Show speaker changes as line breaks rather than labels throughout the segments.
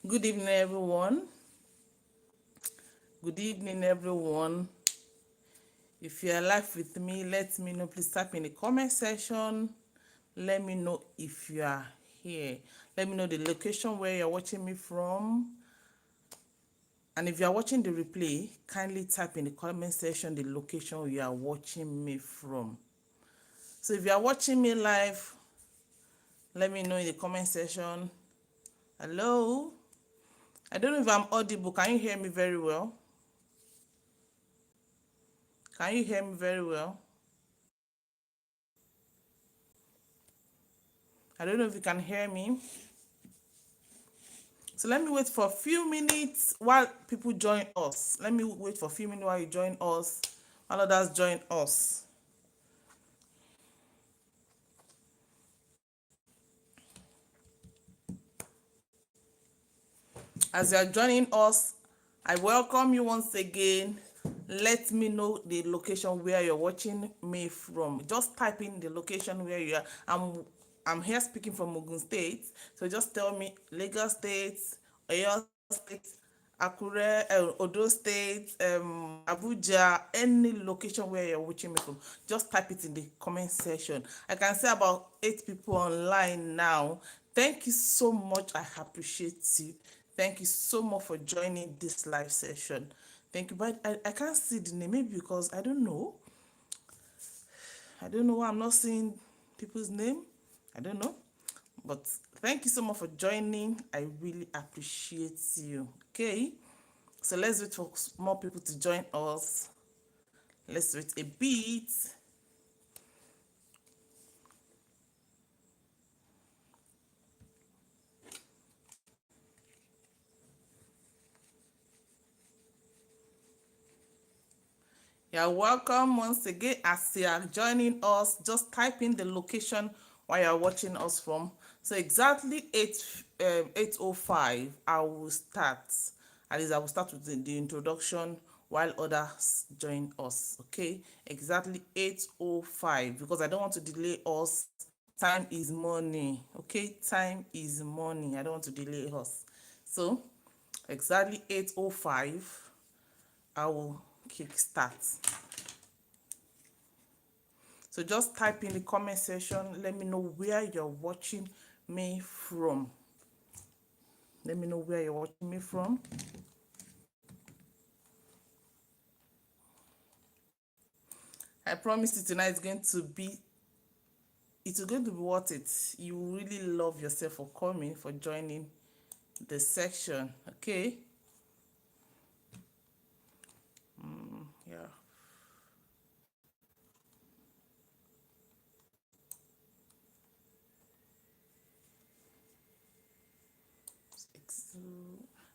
Good evening, everyone. Good evening, everyone. If you're live with me, let me know. Please type in the comment section. Let me know if you are here. Let me know the location where you're watching me from. And if you are watching the replay, kindly type in the comment section the location you are watching me from. So if you are watching me live, let me know in the comment section. Hello? I don't know if I'm audible. Can you hear me very well? Can you hear me very well? I don't know if you can hear me. So let me wait for a few minutes while people join us. Let me wait for a few minutes while you join us, while others join us. As you are joining us, I welcome you once again. Let me know the location where you're watching me from. Just type in the location where you are. I'm here speaking from Ogun State. So just tell me Lagos State, Oyo State, Akure, Odo State, Abuja, any location where you're watching me from. Just type it in the comment section. I can see about 8 people online now. Thank you so much. I appreciate you. Thank you so much for joining this live session. Thank you. But I can't see the name, maybe because I don't know. I don't know why I'm not seeing people's name. I don't know. But thank you so much for joining. I really appreciate you. Okay. So let's wait for more people to join us. Let's wait a bit. You're welcome once again. As you are joining us, just type in the location where you're watching us from. So exactly 8:05, I will start. At least I will start with the introduction while others join us. Okay, exactly 8:05, because I don't want to delay us. Time is money. Okay, time is money. I don't want to delay us. So exactly 8:05, I will kick start. So just type in the comment section. Let me know where you're watching me from. Let me know where you're watching me from. I promise you tonight is going to be, it's going to be worth it. You really love yourself for coming, for joining the section. Okay. Yeah.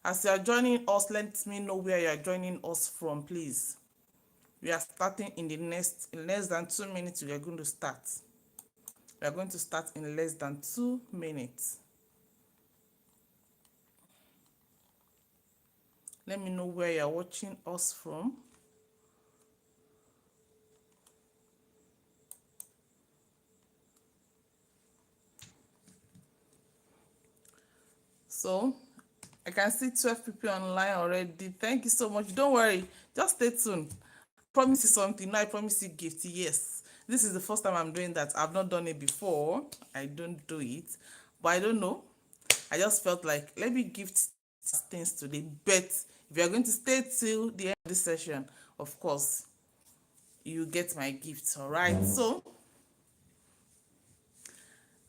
As you are joining us, let me know where you are joining us from, please. We are starting in in less than 2 minutes. We are going to start. We are going to start in less than 2 minutes. Let me know where you're watching us from. So I can see 12 people online already. Thank you so much. Don't worry, just stay tuned. Promise you something. No, I promise you gift. Yes. This is the first time I'm doing that. I've not done it before. I don't do it. But I don't know. I just felt like let me gift things today. But if you're going to stay till the end of this session, of course, you get my gift. All right. So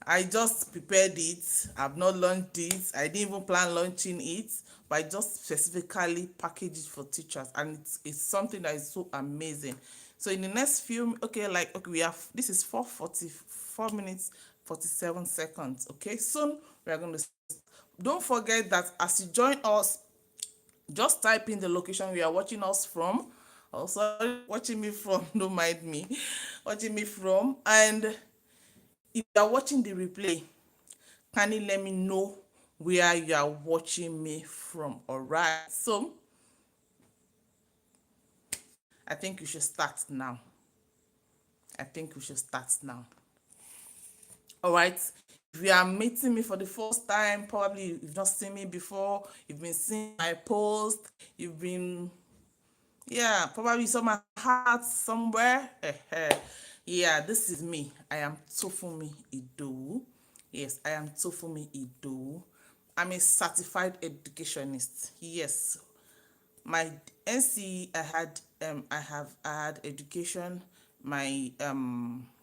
I just prepared it. I've not launched it. I didn't even plan launching it, but I just specifically packaged it for teachers, and it's something that is so amazing. So in the next few, okay, we have, this is 4:44 minutes 47 seconds. Okay, soon we are going to. Don't forget that as you join us, just type in the location we are watching us from. Oh, sorry, watching me from. Don't mind me. Watching me from, and if you are watching the replay, kindly let me know where you are watching me from. All right. So I think you should start now. I think we should start now. All right. If you are meeting me for the first time, probably you've not seen me before, you've been seeing my post, you've been, yeah, probably you saw my heart somewhere. Yeah, this is me. I am Tofumi Ido. Yes, I am Tofumi Ido. I'm a certified educationist. Yes, my NC I had education, my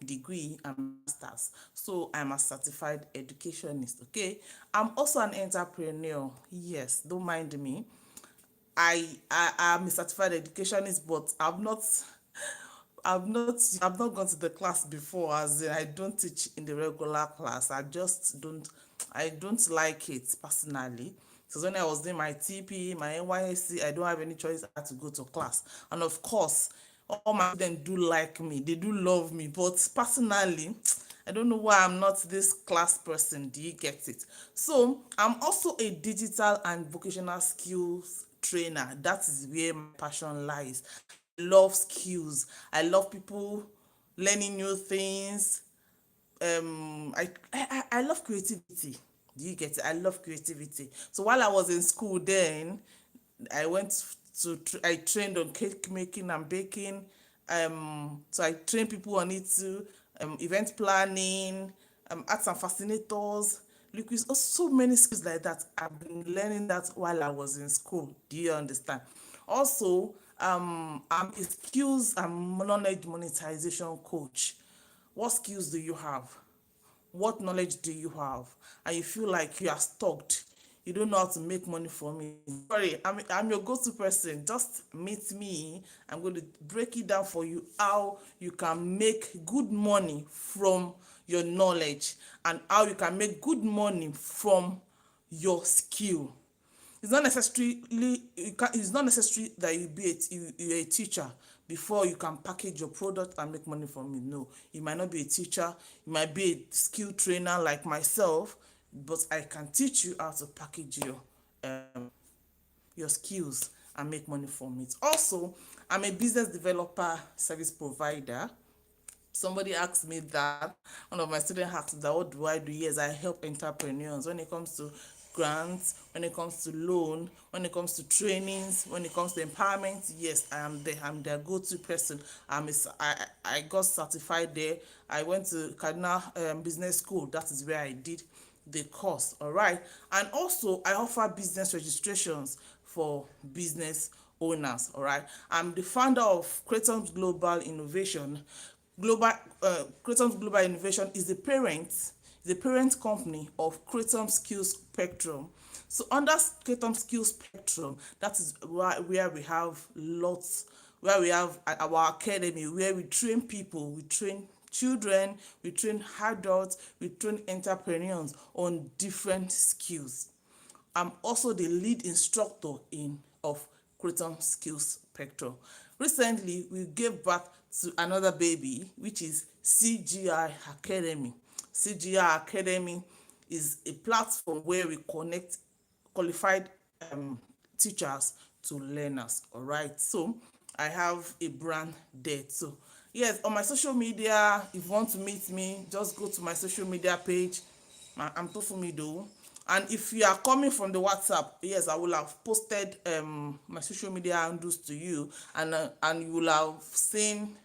degree and masters. So I'm a certified educationist. Okay, I'm also an entrepreneur. Yes, don't mind me. I am a certified educationist, but I've not gone to the class before, as in I don't teach in the regular class. I don't like it personally. So when I was doing my TP, my NYSC, I don't have any choice. I had to go to class. And of course, all my students do like me. They do love me. But personally, I don't know why I'm not this class person. Do you get it? So I'm also a digital and vocational skills trainer. That is where my passion lies. I love skills. I love people learning new things. I love creativity. Do you get it? I love creativity. So while I was in school then, I went I trained on cake making and baking. So I train people on it too. Event planning, arts and fascinators, liquids, oh, so many skills like that. I've been learning that while I was in school. Do you understand? Also, I'm a skills and knowledge monetization coach. What skills do you have? What knowledge do you have? And you feel like you are stuck, you don't know how to make money from it. Sorry, I'm your go-to person. Just meet me. I'm going to break it down for you how you can make good money from your knowledge and how you can make good money from your skill. It's not necessary that you're a teacher before you can package your product and make money from it. No, you might not be a teacher, you might be a skill trainer like myself, but I can teach you how to package your skills and make money from it. Also, I'm a business developer service provider. Somebody asked me that, one of my students asked me that, what do I do? Yes, I help entrepreneurs when it comes to grants, when it comes to loan, when it comes to trainings, when it comes to empowerment. Yes, I'm their go-to person. I got certified there. I went to Cardinal Business School. That is where I did the course. All right. And also I offer business registrations for business owners. All right. I'm the founder of Creative Global Innovation. Kratom Global Innovation is the parent company of Kratom Skills Spectrum. So under Kratom Skills Spectrum, that is where we have where we have our academy, where we train people, we train children, we train adults, we train entrepreneurs on different skills. I'm also the lead instructor in of Creatum Skills Spectrum. Recently, we gave birth to another baby, which is CGI Academy. CGI Academy is a platform where we connect qualified um, teachers to learners. All right, so I have a brand there too. Yes, on my social media, if you want to meet me, just go to my social media page. I'm Tofumido. And if you are coming from the WhatsApp, yes, I will have posted my social media handles to you, and you will have seen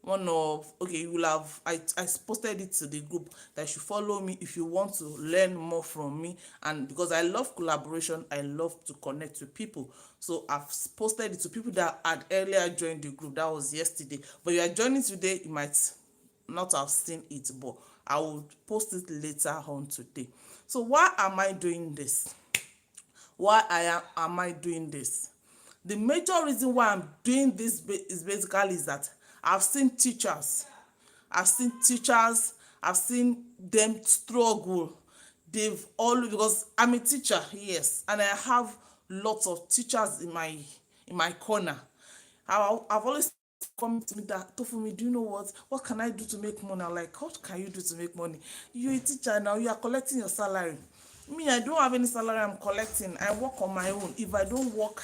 you will have I posted it to the group that you should follow me if you want to learn more from me. And because I love collaboration, I love to connect with people, so I've posted it to people that had earlier joined the group. That was yesterday, but you are joining today, you might not have seen it, but I will post it later on today. So why am I doing this? Am I doing this? The major reason why I'm doing this is basically is that I've seen teachers. I've seen teachers, I've seen them struggle. They've always, because I'm a teacher, yes, and I have lots of teachers in my corner. I've always come to me that, Tofumi, do you know what can I do to make money? I'm like, what can you do to make money? You're a teacher now, you are collecting your salary. Me, I don't have any salary I'm collecting. I work on my own. If I don't work,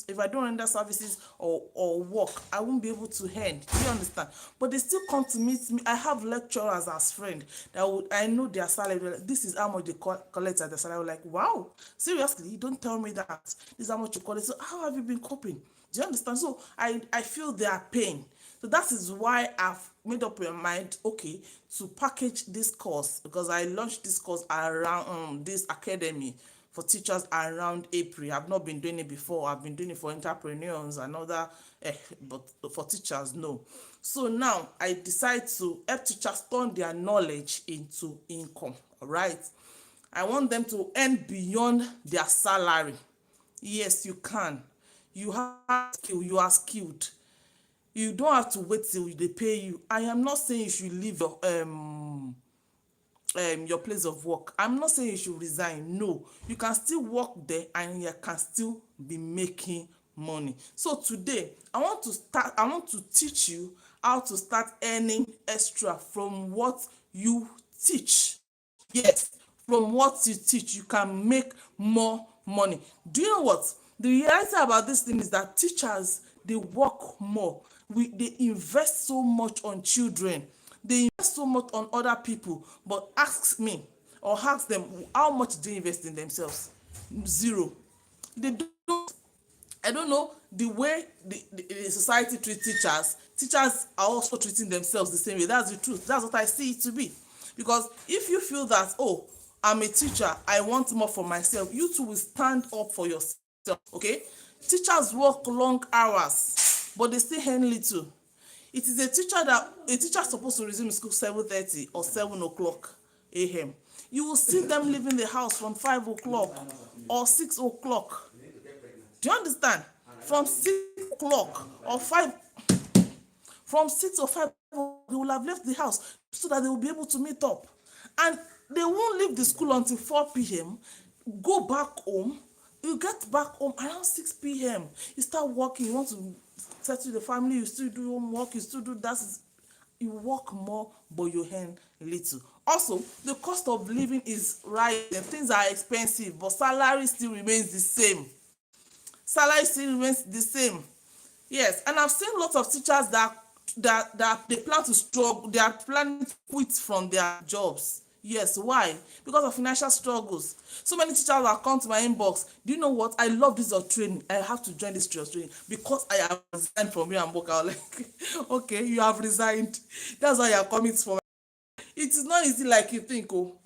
if I don't render services or work, I won't be able to earn. Do you understand? But they still come to meet me. I have lecturers as friend that would, I know their salary. Like, this is how much they collect at the salary. I'm like, wow, seriously, you don't tell me that. This is how much you collect. So how have you been coping? Do you understand? So I feel their pain. So that is why I've made up my mind, okay, to package this course, because I launched this course around this academy for teachers around April. I've not been doing it before. I've been doing it for entrepreneurs and other, but for teachers, no. So now I decide to help teachers turn their knowledge into income. All right. I want them to earn beyond their salary. Yes, you can. You have skill. You are skilled. You don't have to wait till they pay you. I am not saying you should leave your place of work. I'm not saying you should resign. No, you can still work there and you can still be making money. So today I want to teach you how to start earning extra from what you teach. Yes, from what you teach you can make more money. Do you know what the reality about this thing is? That teachers, they work more. They invest so much on children, they invest so much on other people, but ask me or ask them, how much do they invest in themselves? Zero. They don't. I don't know the way the society treats teachers. Teachers are also treating themselves the same way. That's the truth. That's what I see it to be. Because if you feel that, oh, I'm a teacher, I want more for myself, you too will stand up for yourself. Okay? Teachers work long hours, but they still earn little. It is a teacher supposed to resume school 7:30 or 7 o'clock a.m. You will see them leaving the house from 5 o'clock or 6 o'clock. Do you understand? From 6 o'clock or 5, from 6 or 5, they will have left the house so that they will be able to meet up. And they won't leave the school until 4 p.m. Go back home. You get back home around 6 p.m. You start working. You want to settle the family. You still do homework. You still do that. You work more, but you earn little. Also, the cost of living is rising. Things are expensive, but salary still remains the same. Salary still remains the same. Yes, and I've seen lots of teachers that they plan to struggle, they are planning to quit from their jobs. Yes, why? Because of financial struggles. So many teachers have come to my inbox. Do you know what? I love this your training. I have to join this your training because I have resigned from here and work. I was like, okay, you have resigned. That's why you are coming for. It is not easy like you think. Oh,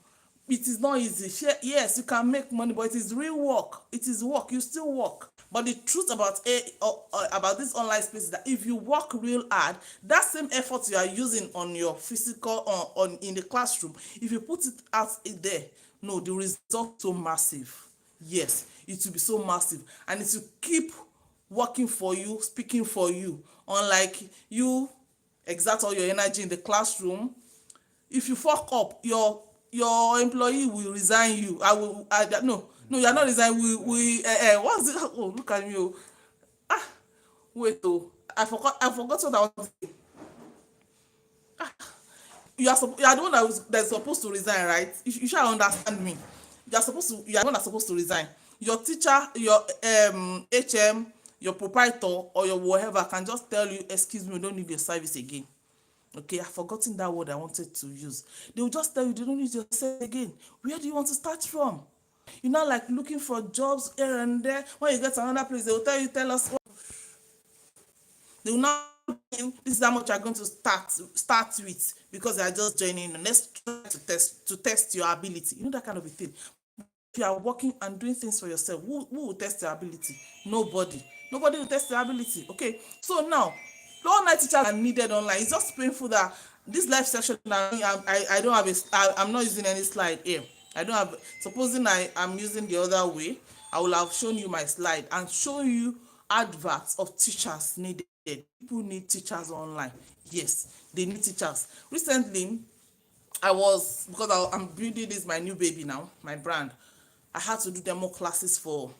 it is not easy. Yes, you can make money, but it is real work. It is work. You still work. But the truth about this online space is that if you work real hard, that same effort you are using on your physical on in the classroom, if you put it out there, no, the result so massive. Yes, it will be so massive, and it will keep working for you, speaking for you. Unlike you exert all your energy in the classroom, if you fuck up, your employee will resign you. No, you are not resign. What's it? Oh, look at me. Oh. Ah, wait. Oh, I forgot what I was. You are the one that's supposed to resign, right? You should understand me. You are the one that's supposed to resign. Your teacher, your HM, your proprietor, or your whatever can just tell you, excuse me, we don't need your service again. Okay, I've forgotten that word I wanted to use. They will just tell you they don't need your service again. Where do you want to start from? You're not like looking for jobs here and there. When you get to another place, they will tell us, they will not, this is how much you're going to start with, because they are just joining and let's try to test your ability. You know, that kind of a thing. If you are working and doing things for yourself, who will test your ability? Nobody will test your ability. Okay, so now online teachers are needed online. It's just painful that this live session I don't have I'm not using any slide here. I don't have, supposing I'm using the other way, I will have shown you my slide and show you adverts of teachers needed. People need teachers online. Yes, they need teachers. Recently, because I'm building this my new baby now, my brand. I had to do demo classes for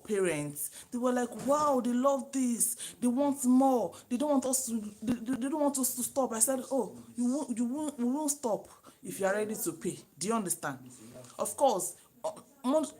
parents. They were like, wow, they love this, they want more, they don't want us to stop. I said, oh, we won't stop if you are ready to pay. Do you understand? Of course,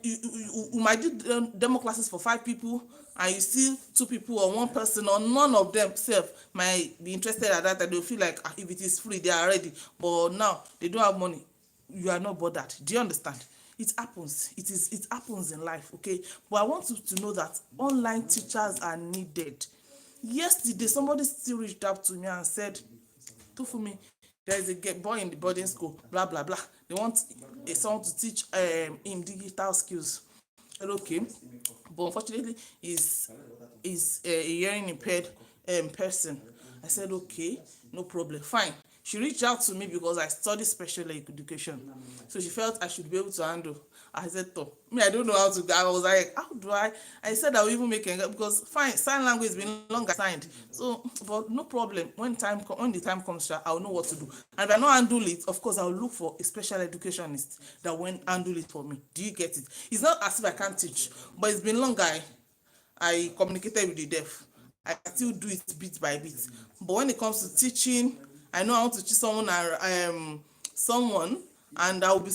you might do demo classes for 5 people, and you see 2 people or 1 person, or none of them self might be interested at that, and they'll feel like, if it is free, they are ready. But now they don't have money. You are not bothered. Do you understand? It happens. It happens in life, okay? But I want you to know that online teachers are needed. Yesterday, somebody still reached out to me and said, Tufumi, there is a boy in the boarding school, blah blah blah. They want someone to teach him digital skills. I said, okay, but unfortunately, is a hearing impaired person. I said, okay, no problem, fine. She reached out to me because I studied special education, so she felt I should be able to handle. I said, "Oh, me, I don't know how to." I was like, "How do I?" I said, "I will even make it because fine, sign language has been longer signed, so but no problem. When the time comes, I will know what to do. And if I don't handle it, of course, I will look for a special educationist that will handle it for me. Do you get it? It's not as if I can't teach, but it's been long. I communicated with the deaf. I still do it bit by bit. But when it comes to teaching, I know I want to teach someone, and I will be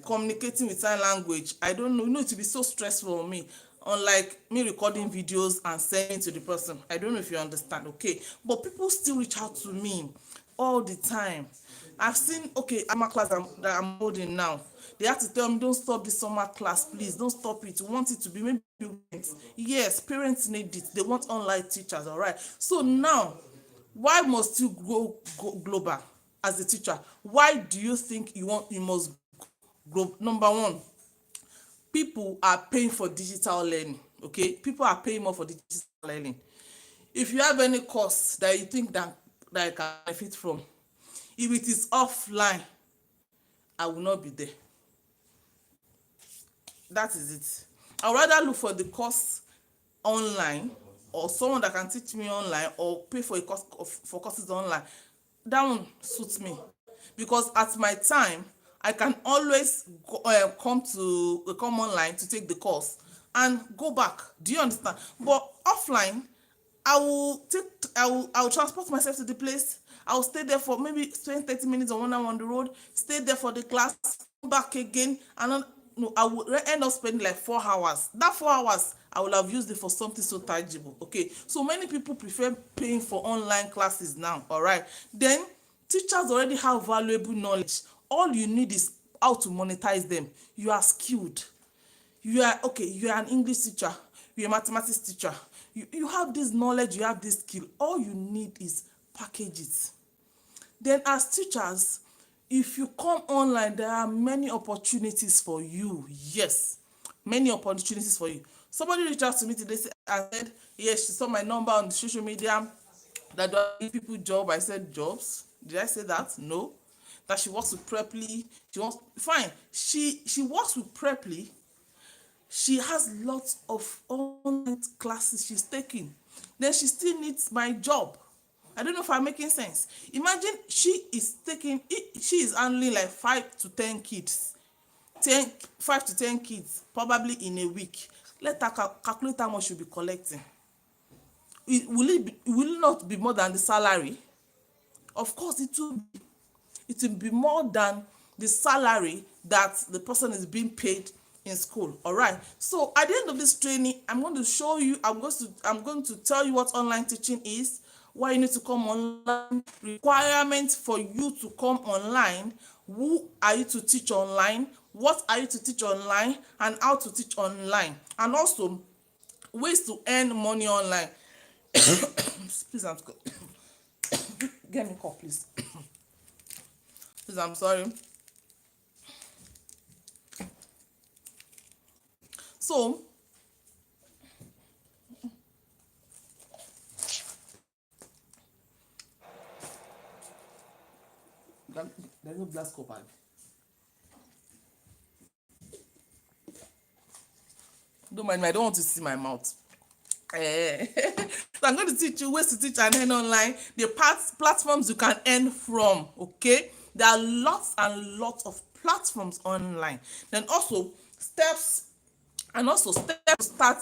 communicating with sign language. I don't know, it will be so stressful for me. Unlike me recording videos and sending to the person. I don't know if you understand, okay? But people still reach out to me all the time. I've seen, okay, summer class that I'm holding now. They have to tell me, don't stop this summer class, please. Don't stop it. You want it to be maybe yes, parents need it. They want online teachers, all right? So now, why must you go global as a teacher? Why do you think you must go? Number one, people are paying for digital learning, okay? People are paying more for digital learning. If you have any course that you think that I can benefit from, if it is offline, I will not be there. That is it. I would rather look for the course online, or someone that can teach me online, or pay for a course for courses online. That one suits me, because at my time I can always come online to take the course and go back. Do you understand? But offline, I will transport myself to the place. I will stay there for maybe 20-30 minutes or 1 hour on the road, stay there for the class, come back again, and then, no, I will end up spending like 4 hours. That 4 hours, I will have used it for something so tangible. Okay, so many people prefer paying for online classes now. All right, then teachers already have valuable knowledge. All you need is how to monetize them. You are skilled. You are an English teacher, you're a mathematics teacher, you have this knowledge, you have this skill. All you need is package it. Then as teachers, if you come online, there are many opportunities for you. Yes, many opportunities for you. Somebody reached out to me today and said, yes, she saw my number on the social media, that do I give people job. I said, jobs? Did I say that? No. That she works with Preply. She wants, fine. She works with Preply. She has lots of online classes she's taking. Then she still needs my job. I don't know if I'm making sense. Imagine she is handling like 5 to 10 kids. 5 to 10 kids, probably in a week. Let her calculate how much she'll be collecting. Will it not be more than the salary? Of course, it will be more than the salary that the person is being paid in school. All right, so at the end of this training, I'm going to show you, I'm going to tell you what online teaching is, why you need to come online, requirements for you to come online, who are you to teach online, what are you to teach online, and how to teach online, and also ways to earn money online. Please, get me call, please. Please, I'm sorry. So there's no glass cup. Don't mind me, I don't want to see my mouth. So I'm going to teach you ways to teach and earn online, the platforms you can earn from. Okay, there are lots and lots of platforms online. Then also steps to start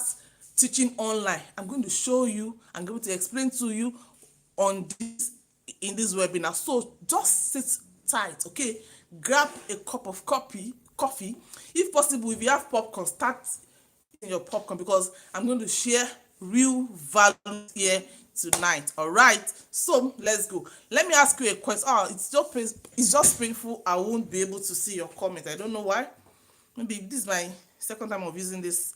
teaching online. I'm going to show you, I'm going to explain to you in this webinar. So just sit tight, okay? Grab a cup coffee. If possible, if you have popcorn, start eating your popcorn, because I'm going to share real value here tonight. All right, so let's go. Let me ask you a question. Oh, it's just painful. I won't be able to see your comment. I don't know why. Maybe this is my second time of using this,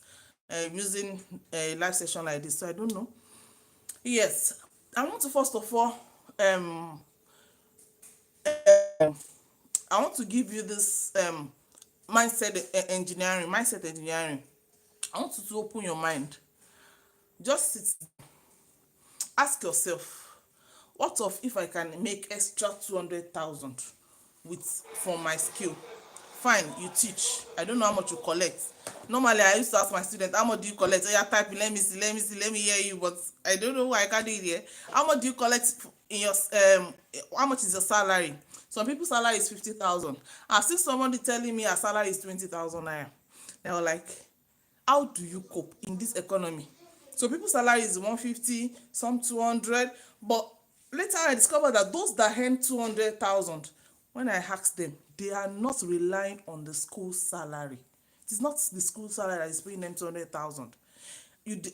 using a live session like this, so I don't know. Yes, I want to first of all, I want to give you this mindset engineering. I want you to open your mind. Just sit, ask yourself, what if I can make extra 200,000 with from my skill? Fine, you teach. I don't know how much you collect. Normally I used to ask my students, how much do you collect? Oh, yeah, type it, let me see, let me hear you, but I don't know why I can't do it here. How much do you collect in your how much is your salary? Some people's salary is 50,000. I've seen somebody telling me her salary is 20,000 naira. They were like, how do you cope in this economy? So people's salary is 150, some 200, but later I discovered that those that earn 200,000, when I asked them, they are not relying on the school salary. It is not the school salary that is paying them 200,000.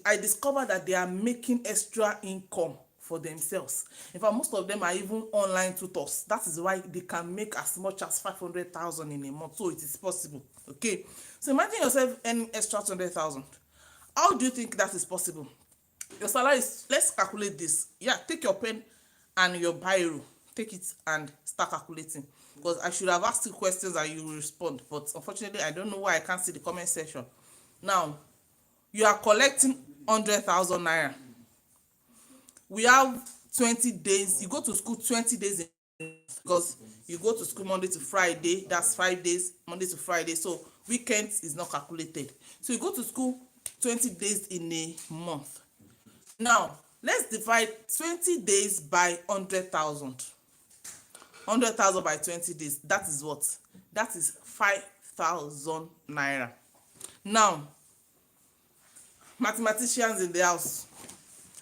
I discovered that they are making extra income for themselves. In fact, most of them are even online tutors. That is why they can make as much as 500,000 in a month. So it is possible. Okay. So imagine yourself earning extra 200,000. How do you think that is possible? Your salary is, let's calculate this. Yeah, take your pen and your biro. Take it and start calculating. Because I should have asked you questions and you will respond. But unfortunately, I don't know why I can't see the comment section. Now, you are collecting 100,000 naira. We have 20 days. You go to school 20 days because you go to school Monday to Friday. That's 5 days, Monday to Friday. So weekends is not calculated. So you go to school 20 days in a month. Now, let's divide 20 days by 100,000. 100,000 by 20 days. That is what? That is 5,000 naira. Now, mathematicians in the house.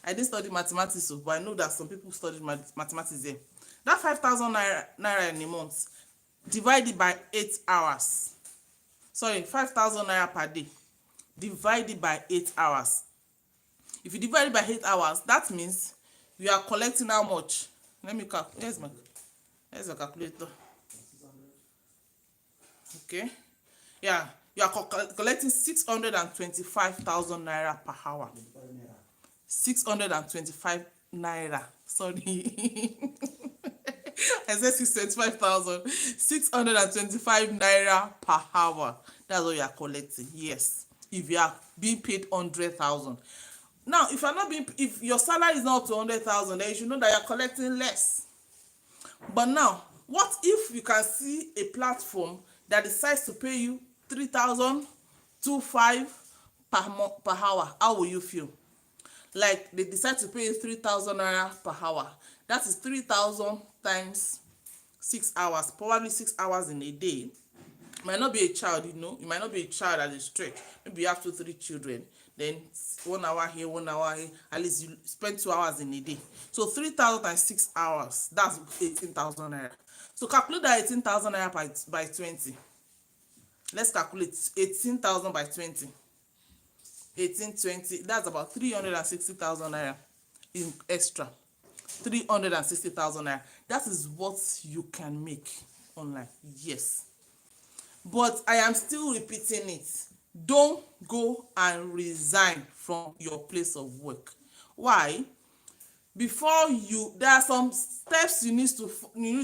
I didn't study mathematics, but I know that some people studied mathematics here. That 5,000 naira in a month, divided by 8 hours. Sorry, 5,000 naira per day, divided by 8 hours. If you divide it by 8 hours, that means you are collecting how much? Let me calculate. Here's the calculator. Okay. Yeah, you are collecting 625,000 naira per hour. 625 naira. Sorry. I said 625,000. 625 naira per hour. That's what you are collecting. Yes. If you are being paid 100,000. Now, if your salary is not 200,000, then you should know that you are collecting less. But now, what if you can see a platform that decides to pay you 3,250 per hour? How will you feel? Like they decide to pay you 3,000 naira per hour. That is 3,000 times 6 hours, probably 6 hours in a day. You might not be a child, you might not be a child at a stretch. Maybe you have 2-3 children. Then 1 hour here, 1 hour here. At least you spend 2 hours in a day. So 3,000 times 6 hours, that's 18,000 naira. So calculate that 18,000 naira by 20. Let's calculate 18,000 by 20. 1820, that's about 360,000 naira in extra. 360,000 naira. That is what you can make online. Yes. But I am still repeating it. Don't go and resign from your place of work. Why? There are some steps you need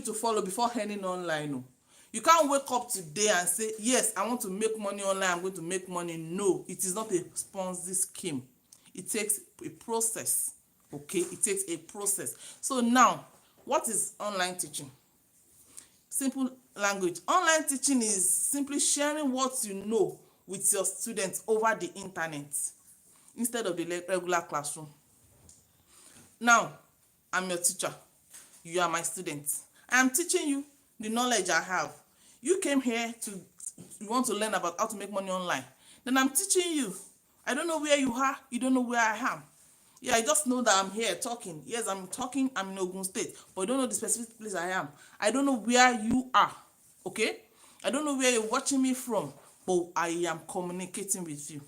to follow before earning online. You can't wake up today and say, yes, I want to make money online, I'm going to make money. No, it is not a Ponzi scheme. It takes a process. Okay, it takes a process. So now, what is online teaching? Simple language. Online teaching is simply sharing what you know with your students over the internet instead of the regular classroom. Now, I'm your teacher. You are my student. I am teaching you the knowledge I have. You came here you want to learn about how to make money online. Then I'm teaching you. I don't know where you are. You don't know where I am. Yeah, I just know that I'm here talking. Yes, I'm talking. I'm in Ogun State, but I don't know the specific place I am. I don't know where you are. Okay? I don't know where you're watching me from, but I am communicating with you.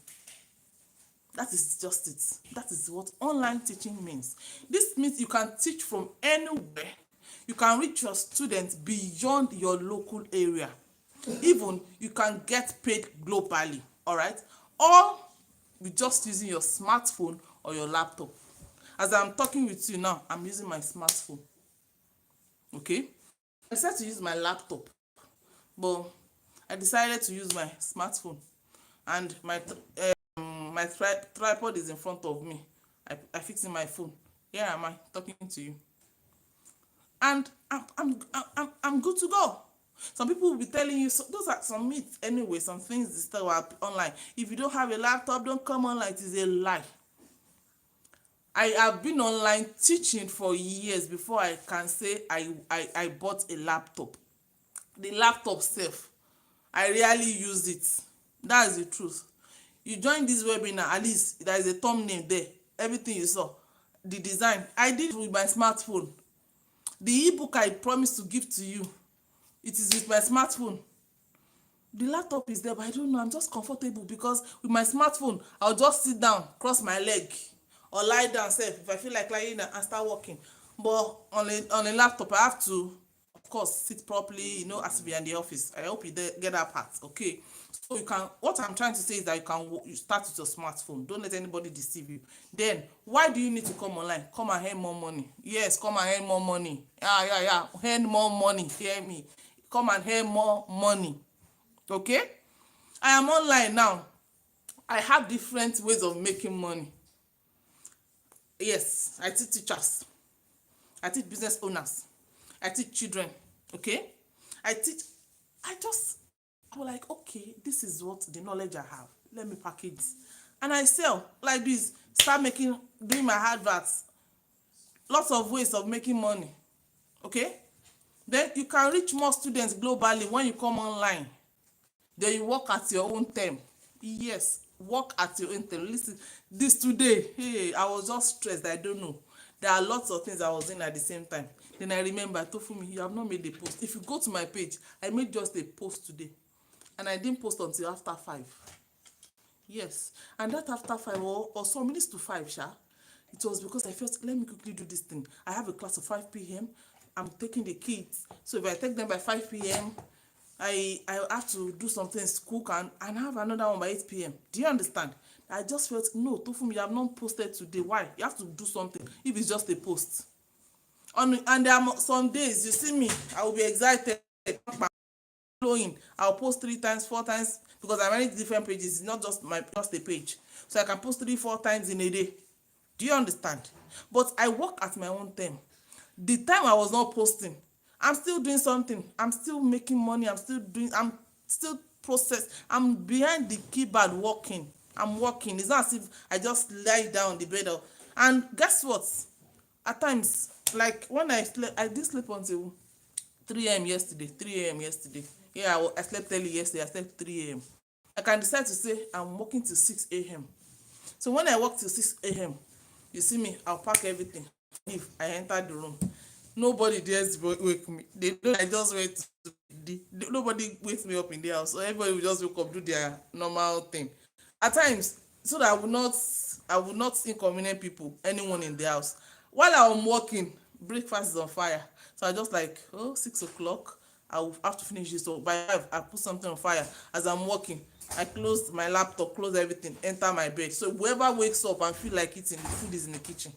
That is just it. That is what online teaching means. This means you can teach from anywhere. You can reach your students beyond your local area. Even you can get paid globally, all right? Or with just using your smartphone or your laptop. As I'm talking with you now, I'm using my smartphone. Okay? I decided to use my laptop, but I decided to use my smartphone, and my tripod is in front of me. I fix in my phone. Here am I talking to you, and I'm good to go. Some people will be telling you, so those are some myths anyway. Some things that still are online. If you don't have a laptop, don't come online. It is a lie. I have been online teaching for years before I can say I bought a laptop. The laptop self, I rarely use it. That's the truth. You join this webinar, at least there is a thumbnail there. Everything you saw, the design, I did it with my smartphone. The ebook I promised to give to you, it is with my smartphone. The laptop is there, but I don't know, I'm just comfortable because with my smartphone, I'll just sit down, cross my leg, or lie down sef if I feel like lying down and start working. But on a laptop, I have to, of course, sit properly, as if you're in the office. I hope you get that part, okay? So you can, what I'm trying to say is that you start with your smartphone. Don't let anybody deceive you. Then, why do you need to come online? Come and earn more money. Yes, come and earn more money. Yeah. Earn more money. Hear me. Come and earn more money. Okay? I am online now. I have different ways of making money. Yes, I teach teachers. I teach business owners. I teach children. Okay? I was like, okay, this is what the knowledge I have. Let me package it. And I sell like this. Doing my adverts. Lots of ways of making money. Okay? Then you can reach more students globally when you come online. Then you work at your own time. Yes, work at your own time. Listen, this today, hey, I was just stressed. I don't know. There are lots of things I was doing at the same time. Then I remember, Tofumi, you have not made a post. If you go to my page, I made just a post today. And I didn't post until after 5. Yes. And that after 5 or some minutes to 5, sha, it was because I felt, let me quickly do this thing. I have a class of 5 p.m. I'm taking the kids. So if I take them by 5 p.m., I have to do something, cook, and have another one by 8 p.m. Do you understand? I just felt, no, Tofumi, you have not posted today. Why? You have to do something if it's just a post. And there are some days, you see me, I will be excited. I'll post 3 times, 4 times, because I manage different pages. It's not just a page. So I can post 3, 4 times in a day. Do you understand? But I work at my own time. The time I was not posting, I'm still doing something. I'm still making money. I'm still I'm behind the keyboard working. I'm working. It's not as if I just lie down on the bed. And guess what? At times, like when I slept, I did sleep until 3 a.m. yesterday. 3 a.m. yesterday. Yeah, I slept early yesterday. I slept 3 a.m. I can decide to say I'm working till 6 a.m. So when I work till 6 a.m., you see me, I'll pack everything. If I enter the room, nobody dares wake me. They know I just wait. Nobody wakes me up in the house. So everybody will just wake up, do their normal thing. At times, so that I will not inconvenience anyone in the house. While I'm working, breakfast is on fire. So I just like, 6 o'clock, I will have to finish this. So by 5, I put something on fire. As I'm working, I close my laptop, close everything, enter my bed. So whoever wakes up and feel like eating, the food is in the kitchen.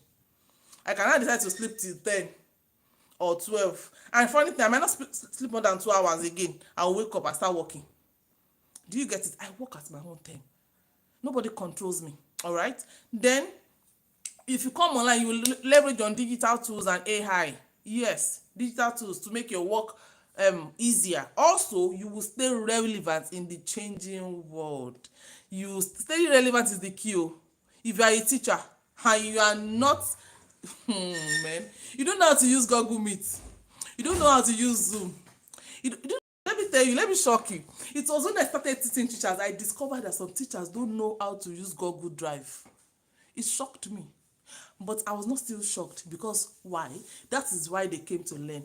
I cannot decide to sleep till 10 or 12. And funny thing, I might not sleep more than 2 hours again. I'll wake up and start working. Do you get it? I work at my own time. Nobody controls me. All right? Then, if you come online, you will leverage on digital tools and AI. Yes, digital tools to make your work easier. Also, you will stay relevant in the changing world. You stay relevant is the key. If you are a teacher and you are not, man, you don't know how to use Google Meet. You don't know how to use Zoom. Let me tell you, let me shock you. It was when I started teaching teachers, I discovered that some teachers don't know how to use Google Drive. It shocked me. But I was not still shocked because why? That is why they came to learn.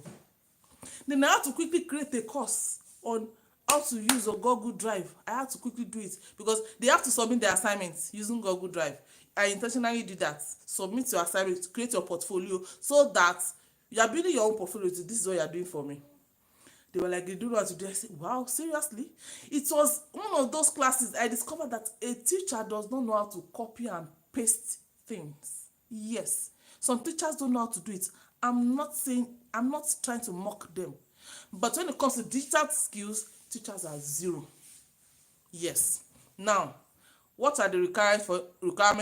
Then I had to quickly create a course on how to use a Google Drive. I had to quickly do it because they have to submit their assignments using Google Drive. I intentionally did that. Submit your assignment, create your portfolio so that you are building your own portfolio. This is what you are doing for me. They were like, they do know how to do. I said, wow, seriously? It was one of those classes I discovered that a teacher does not know how to copy and paste things. Yes, some teachers don't know how to do it. I'm not trying to mock them. But when it comes to digital skills, teachers are zero. Yes. Now, what are the requirements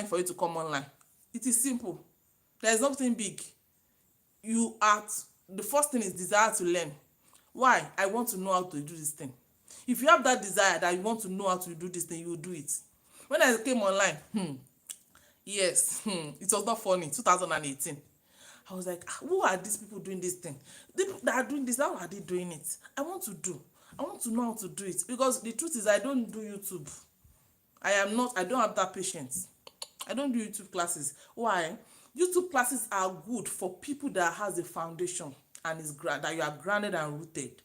for you to come online? It is simple. There is nothing big. The first thing is desire to learn. Why? I want to know how to do this thing. If you have that desire that you want to know how to do this thing, you will do it. When I came online, yes, it was not funny. 2018. I was like, who are these people doing this thing? The people that are doing this, how are they doing it? I want to know how to do it. Because the truth is, I don't do YouTube. I don't have that patience. I don't do YouTube classes. Why? YouTube classes are good for people that has a foundation and that you are grounded and rooted.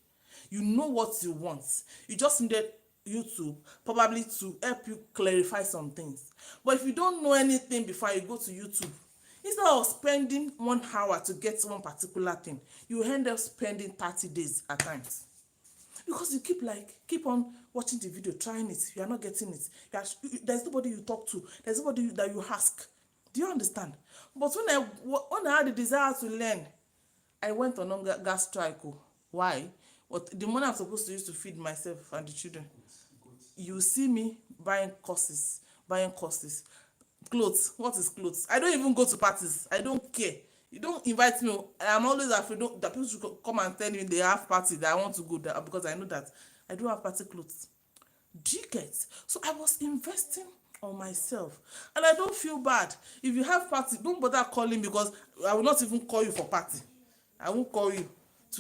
You know what you want. You just needed YouTube probably to help you clarify some things. But if you don't know anything before you go to YouTube, instead of spending 1 hour to get one particular thing, you end up spending 30 days at times. Because you keep on watching the video, trying it, you are not getting it. There's nobody you talk to, there's nobody that you ask. Do you understand? But when I had the desire to learn, I went on hunger gas strike. Why? What the money I'm supposed to use to feed myself and the children. You see me buying courses, clothes. What is clothes? I don't even go to parties. I don't care. You don't invite me. I'm always afraid that people should come and tell me they have party that I want to go there because I know that I don't have party clothes. Do you get? So I was investing on myself, and I don't feel bad. If you have party, don't bother calling me because I will not even call you for party. I won't call you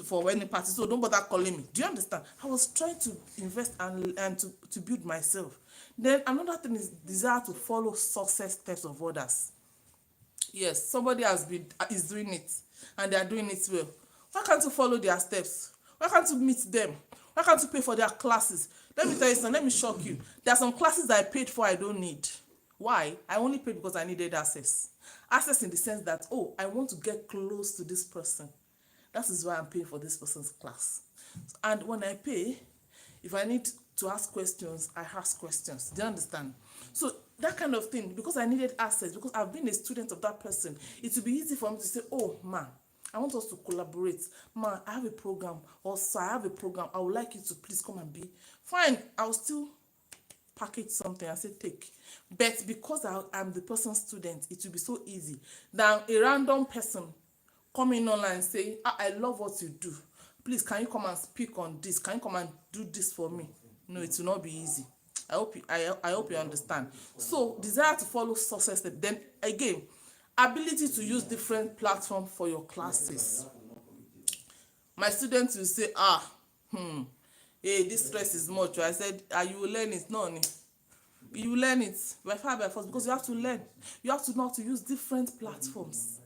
for any party, so don't bother calling me. Do you understand? I was trying to invest and to build myself. Then another thing is desire to follow success steps of others. Yes, somebody is doing it and they are doing it well. Why can't you follow their steps? Why can't you meet them? Why can't you pay for their classes? Let me tell you something, let me shock you. There are some classes that I paid for I don't need. Why? I only paid because I needed access. Access in the sense that, oh, I want to get close to this person. That is why I'm paying for this person's class. And when I pay, if I need to ask questions, I ask questions. Do you understand? So that kind of thing, because I needed access, because I've been a student of that person, it will be easy for me to say, oh, man, I want us to collaborate. Man, I have a program. Also, I have a program. I would like you to please come and be. Fine, I'll still package something and say, take. But because I'm the person's student, it will be so easy. Than a random person coming online and saying, I love what you do. Please, can you come and speak on this? Can you come and do this for me? No, it will not be easy. I hope you understand. So, desire to follow success. Then again, ability to use different platforms for your classes. My students will say, hey, this stress is much. I said, you will learn it. No, you learn it by far by force because you have to learn. You have to know how to use different platforms.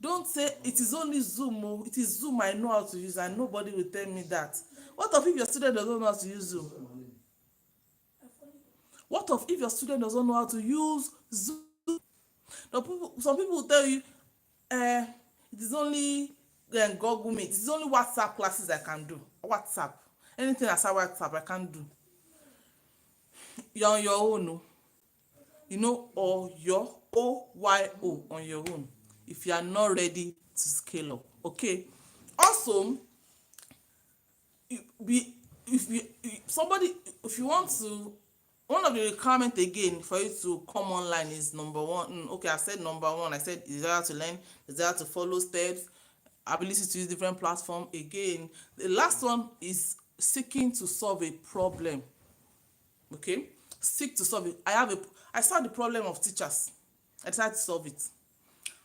Don't say it is only Zoom. Oh, it is Zoom I know how to use and nobody will tell me that. What if your student doesn't know how to use Zoom? What if your student doesn't know how to use Zoom? Some people will tell you, it is only Google Meet. It is only WhatsApp classes I can do. WhatsApp. Anything aside WhatsApp I can't do. You're on your own. Or your OYO on your own. If you are not ready to scale up. Okay. Also, if you want to, one of the requirements again for you to come online is number one. Okay, I said number one. I said desire to learn, desire to follow steps, ability to use different platforms. Again, the last one is seeking to solve a problem. Okay, seek to solve it. I saw the problem of teachers. I decided to solve it.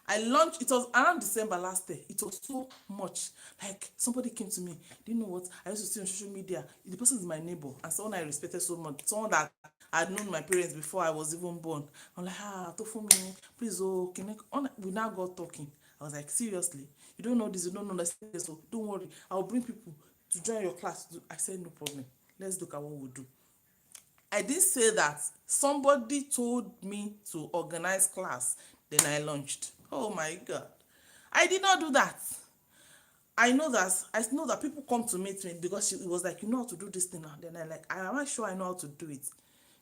It was around December last year. It was so much. Like, somebody came to me. Do you know what? I used to see on social media. The person is my neighbor and someone I respected so much. Someone that had known my parents before I was even born. I'm like, Tofu, please, we now got talking. I was like, seriously? You don't know this, you don't know that. So don't worry. I'll bring people to join your class. I said, no problem. Let's look at what we do. I didn't say that. Somebody told me to organize class, then I launched. Oh my God. I did not do that. I know that people come to meet me because it was like, you know how to do this thing now. Then I like, am I sure I know how to do it?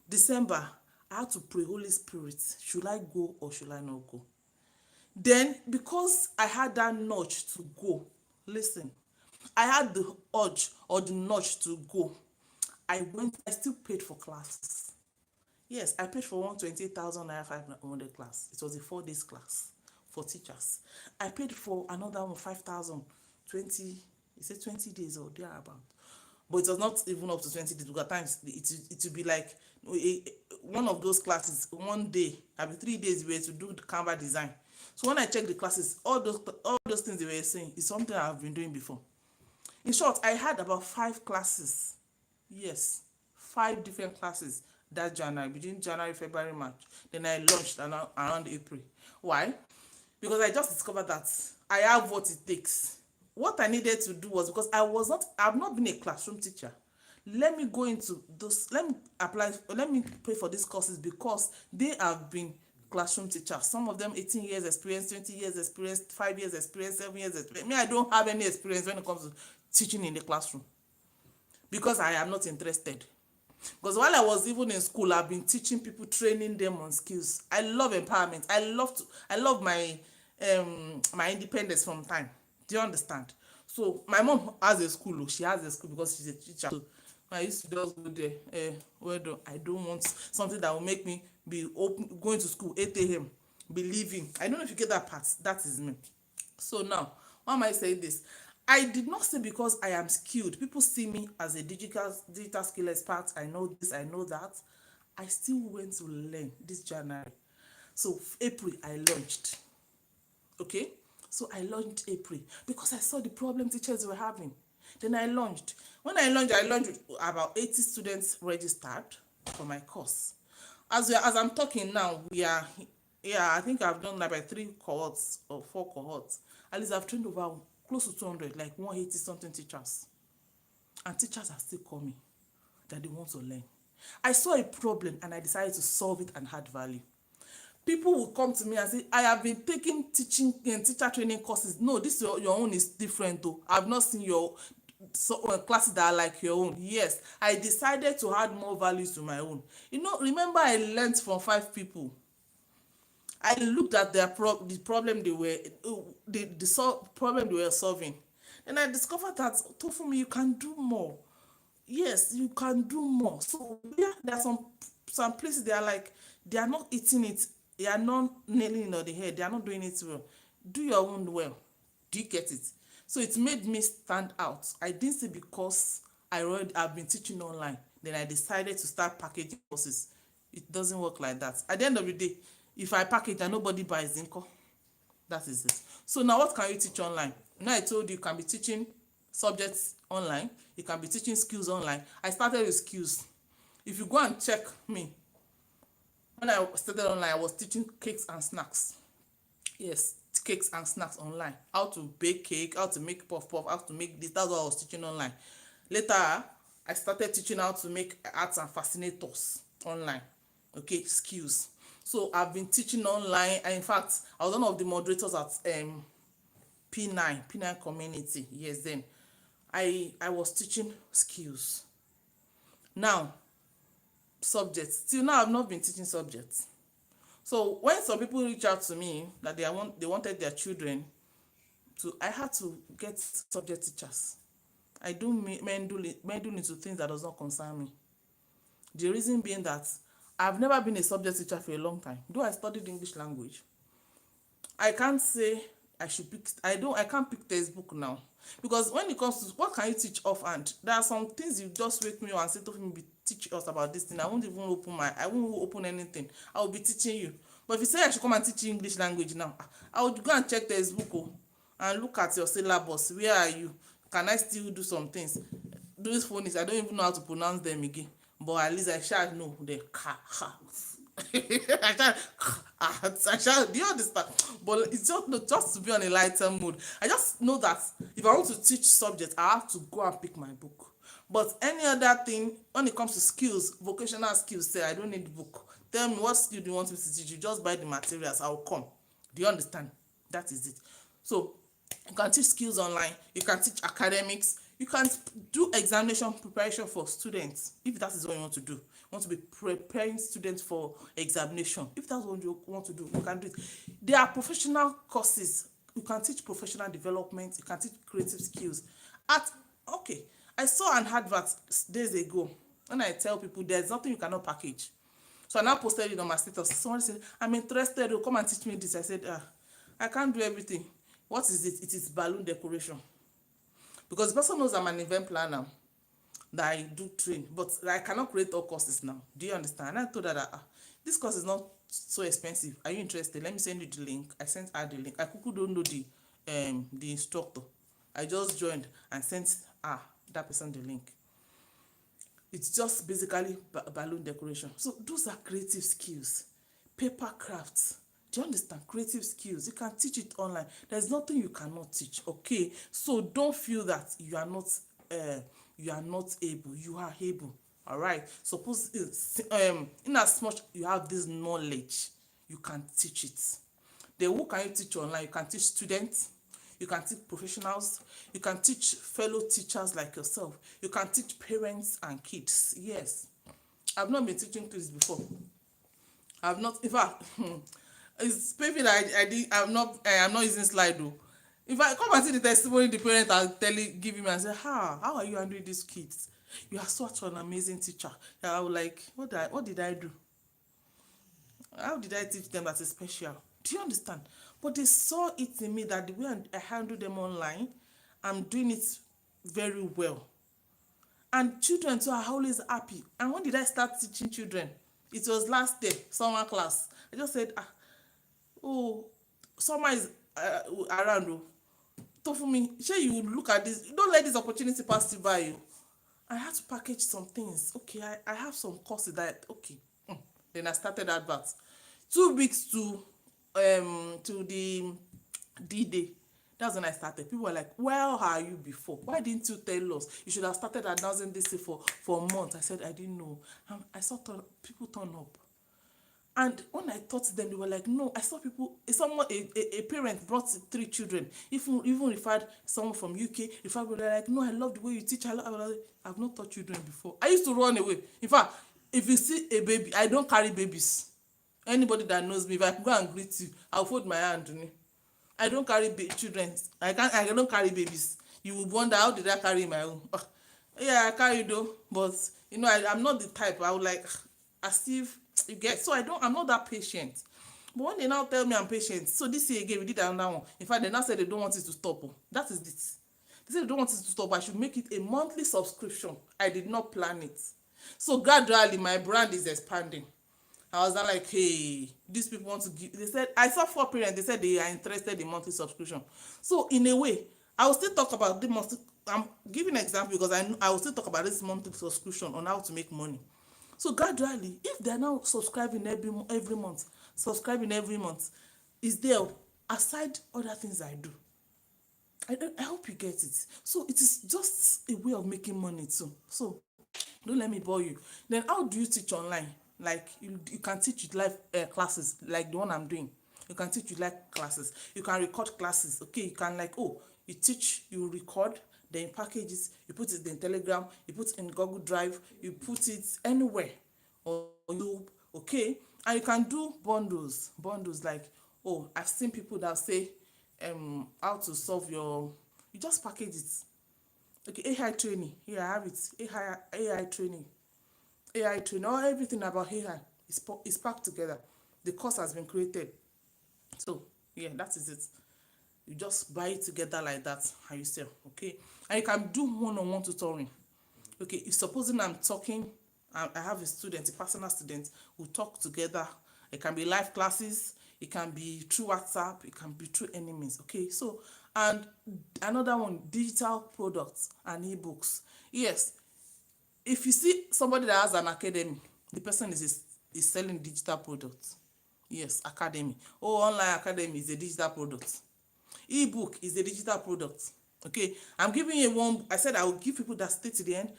December, I had to pray, Holy Spirit, should I go or should I not go? Then, because I had that nudge to go, listen, I had the urge or the nudge to go. I still paid for classes. Yes, I paid for 128,000 naira 500 class. It was a 4 days class for teachers. I paid for another one 5,000, 20, you say 20 days or thereabout. But it was not even up to 20 days because at times it would be like one of those classes, one day, I mean 3 days we were to do the Canva design. So when I check the classes, all those things they were saying is something I've been doing before. In short, I had about 5 classes. Yes, 5 different classes that January, between January, February, March. Then I launched around April. Why? Because I just discovered that I have what it takes. What I needed to do was, because I've not been a classroom teacher. Let me go into those, let me pay for these courses because they have been classroom teachers. Some of them 18 years experience, 20 years experience, 5 years experience, 7 years experience. Me, I don't have any experience when it comes to teaching in the classroom because I am not interested. Because while I was even in school, I've been teaching people, training them on skills. I love empowerment. I love my independence from time. Do you understand? So my mom has a school. Oh, she has a school because she's a teacher. So I used to just go there. Well done. I don't want something that will make me be open, going to school 8 a.m. be leaving. I don't know if you get that part. That is me. So now, why am I saying this? I did not say because I am skilled. People see me as a digital skill expert. I know this, I know that. I still went to learn this January. So April, I launched. Okay? So I launched April because I saw the problem teachers were having. Then I launched. When I launched with about 80 students registered for my course. As I'm talking now, I think I've done like 3 cohorts or 4 cohorts. At least I've trained over close to 200, like 180 something teachers. And teachers are still coming that they want to learn. I saw a problem and I decided to solve it and add value. People will come to me and say, I have been taking teaching and teacher training courses. No, this your own is different though. I've not seen your classes that are like your own. Yes, I decided to add more value to my own. Remember I learned from 5 people. I looked at the problem problem they were solving. And I discovered that, Tofumi, you can do more. Yes, you can do more. So yeah, there are some places they are like, they are not eating it, they are not nailing it on the head, they are not doing it well. Do your own well. Do you get it? So it made me stand out. I didn't say because I've been teaching online, then I decided to start packaging courses. It doesn't work like that. At the end of the day, if I package and nobody buys Inco, that is it. So now what can you teach online? Now I told you can be teaching subjects online, you can be teaching skills online. I started with skills. If you go and check me, when I started online, I was teaching cakes and snacks. Yes, cakes and snacks online. How to bake cake, how to make puff puff, how to make this. That's what I was teaching online. Later, I started teaching how to make arts and fascinators online. Okay, skills. So I've been teaching online. And in fact, I was one of the moderators at P9 community. Yes, then I was teaching skills. Now, subjects. Till now, I've not been teaching subjects. So when some people reach out to me that they wanted their children to, I had to get subject teachers. I don't meddle into things that does not concern me. The reason being that I've never been a subject teacher for a long time. Though I studied English language, I can't say I should pick. I can't pick textbook now, because when it comes to what can you teach offhand, there are some things you just wake me up and say to me, teach us about this thing. I won't open anything. I will be teaching you. But if you say I should come and teach you English language now, I would go and check textbook and look at your syllabus. Where are you? Can I still do some things? Those phonics, I don't even know how to pronounce them again. But at least I shall know the I shall, do you understand? But it's just to be on a lighter mood. I just know that if I want to teach subjects, I have to go and pick my book. But any other thing, when it comes to skills, vocational skills, say I don't need book. Tell me what skill do you want me to teach you? Just buy the materials, I'll come. Do you understand? That is it. So you can teach skills online, you can teach academics, you can do examination preparation for students if that is what you want to do. You want to be preparing students for examination. If that's what you want to do, you can do it. There are professional courses. You can teach professional development, you can teach creative skills. At okay, I saw an advert days ago when I tell people there's nothing you cannot package. So I now posted it on my status. Someone said, I'm interested, oh, come and teach me this. I said, I can't do everything. What is it? It is balloon decoration. Because the person knows I'm an event planner, that I do train, but I cannot create all courses now. Do you understand? And I told her that this course is not so expensive. Are you interested? Let me send you the link. I sent her the link. I quickly don't know the instructor. I just joined and sent that person the link. It's just basically balloon decoration. So those are creative skills. Paper crafts. Do you understand? Creative skills. You can teach it online. There's nothing you cannot teach. Okay. So don't feel that you are not able. You are able. All right. Suppose in as much you have this knowledge, you can teach it. Then who can you teach online? You can teach students. You can teach professionals. You can teach fellow teachers like yourself. You can teach parents and kids. Yes. I've not been teaching kids before. I've not, in fact, it's maybe that I'm not using Slido. If I come and see the testimony, the parent are give me and say, how are you handling these kids? You are such an amazing teacher. I was like, what did I do? How did I teach them that is special? Do you understand? But they saw it in me that the way I handle them online, I'm doing it very well. And children too are always happy. And when did I start teaching children? It was last day, summer class. I just said, summer is around. So for me, sure you would look at this. Don't let this opportunity pass you by you. I had to package some things. Okay, I have some courses that, okay. Then I started advert. 2 weeks to the D-Day. That's when I started. People were like, where are you before? Why didn't you tell us? You should have started announcing this for a month. I said, I didn't know. I saw people turn up. And when I taught them, they were like, no, I saw people, a parent brought 3 children, even referred someone from UK, referred me, they're like, no, I love the way you teach. I've not taught children before. I used to run away. In fact, if you see a baby, I don't carry babies. Anybody that knows me, if I go and greet you, I'll fold my hand. I don't carry children. I don't carry babies. You would wonder, how did I carry my own? Yeah, I carry though, but I'm not the type. I would like, as if you get. So I'm not that patient. But when they now tell me I'm patient, so this year again we did another one. In fact, they now said they don't want it to stop. That is it. They said they don't want it to stop. I should make it a monthly subscription. I did not plan it. So gradually my brand is expanding. I was like, hey, these people want to give. They said, I saw 4 parents. They said they are interested in monthly subscription. So in a way, I will still talk about the monthly. I'm giving an example because I will still talk about this monthly subscription on how to make money. So gradually, if they're now subscribing every month, is there aside other things I do. I hope you get it. So it is just a way of making money too. So don't let me bore you. Then how do you teach online? Like you can teach with live classes like the one I'm doing. You can teach with live classes. You can record classes. Okay, you can you teach, you record, then you package it, you put it in Telegram, you put it in Google Drive, you put it anywhere or YouTube. Okay, and you can do bundles like, I've seen people that say how to solve you just package it. Okay, AI training. Here I have it. AI training. Or everything about AI is packed together. The course has been created. So yeah, that is it. You just buy it together like that and you sell. Okay, and you can do one-on-one tutoring. Okay, if supposing I'm talking, I have a student, a personal student, who talk together. It can be live classes, it can be through WhatsApp, it can be through any means. Okay, so and another one, digital products and ebooks. Yes, if you see somebody that has an academy, the person is selling digital products. Yes, academy. Online academy is a digital product. Ebook is a digital product. Okay, I'm giving you one. I said I will give people that stay to the end.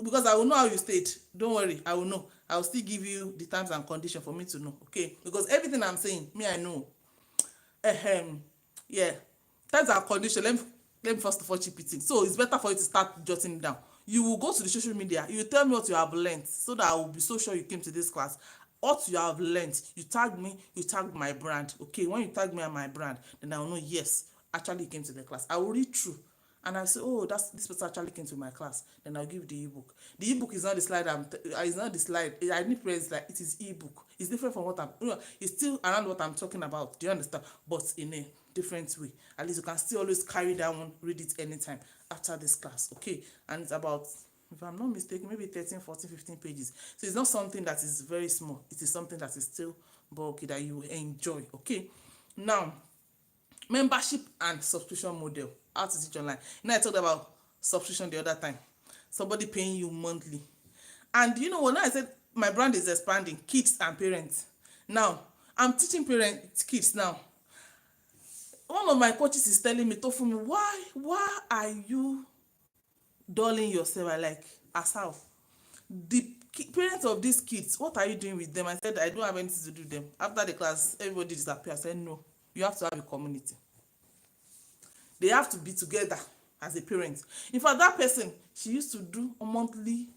because I will know how you stayed. Don't worry, I will know. I will still give you the terms and condition for me to know, okay? Because everything I'm saying, me, I know. Ahem. Yeah. Terms and condition. Let me first of all chip it in. So it's better for you to start jotting it down. You will go to the social media. You will tell me what you have learned, so that I will be so sure you came to this class. What you have learned, you tag me, you tag my brand. Okay, when you tag me and my brand, then I will know, yes, actually you came to the class. I will read through and I say, oh, that's this person actually came to my class. Then I'll give the ebook. The ebook is not the slide. It's not the slide. I need praise, like it is ebook. It's different from what it's still around what I'm talking about. Do you understand? But in a different way. At least you can still always carry that one, read it anytime after this class. Okay, and it's about, if I'm not mistaken, maybe 13, 14, 15 pages. So it's not something that is very small. It is something that is still bulky that you enjoy. Okay, now membership and subscription model. How to teach online. I talked about subscription the other time. Somebody paying you monthly. And when I said my brand is expanding, kids and parents. Now, I'm teaching kids now. One of my coaches is telling me, Tofumi, why are you dulling yourself? I like, as how? The parents of these kids, what are you doing with them? I said, I don't have anything to do with them. After the class, everybody disappeared. I said, no, you have to have a community. They have to be together as a parent. In fact, that person, she used to do a monthly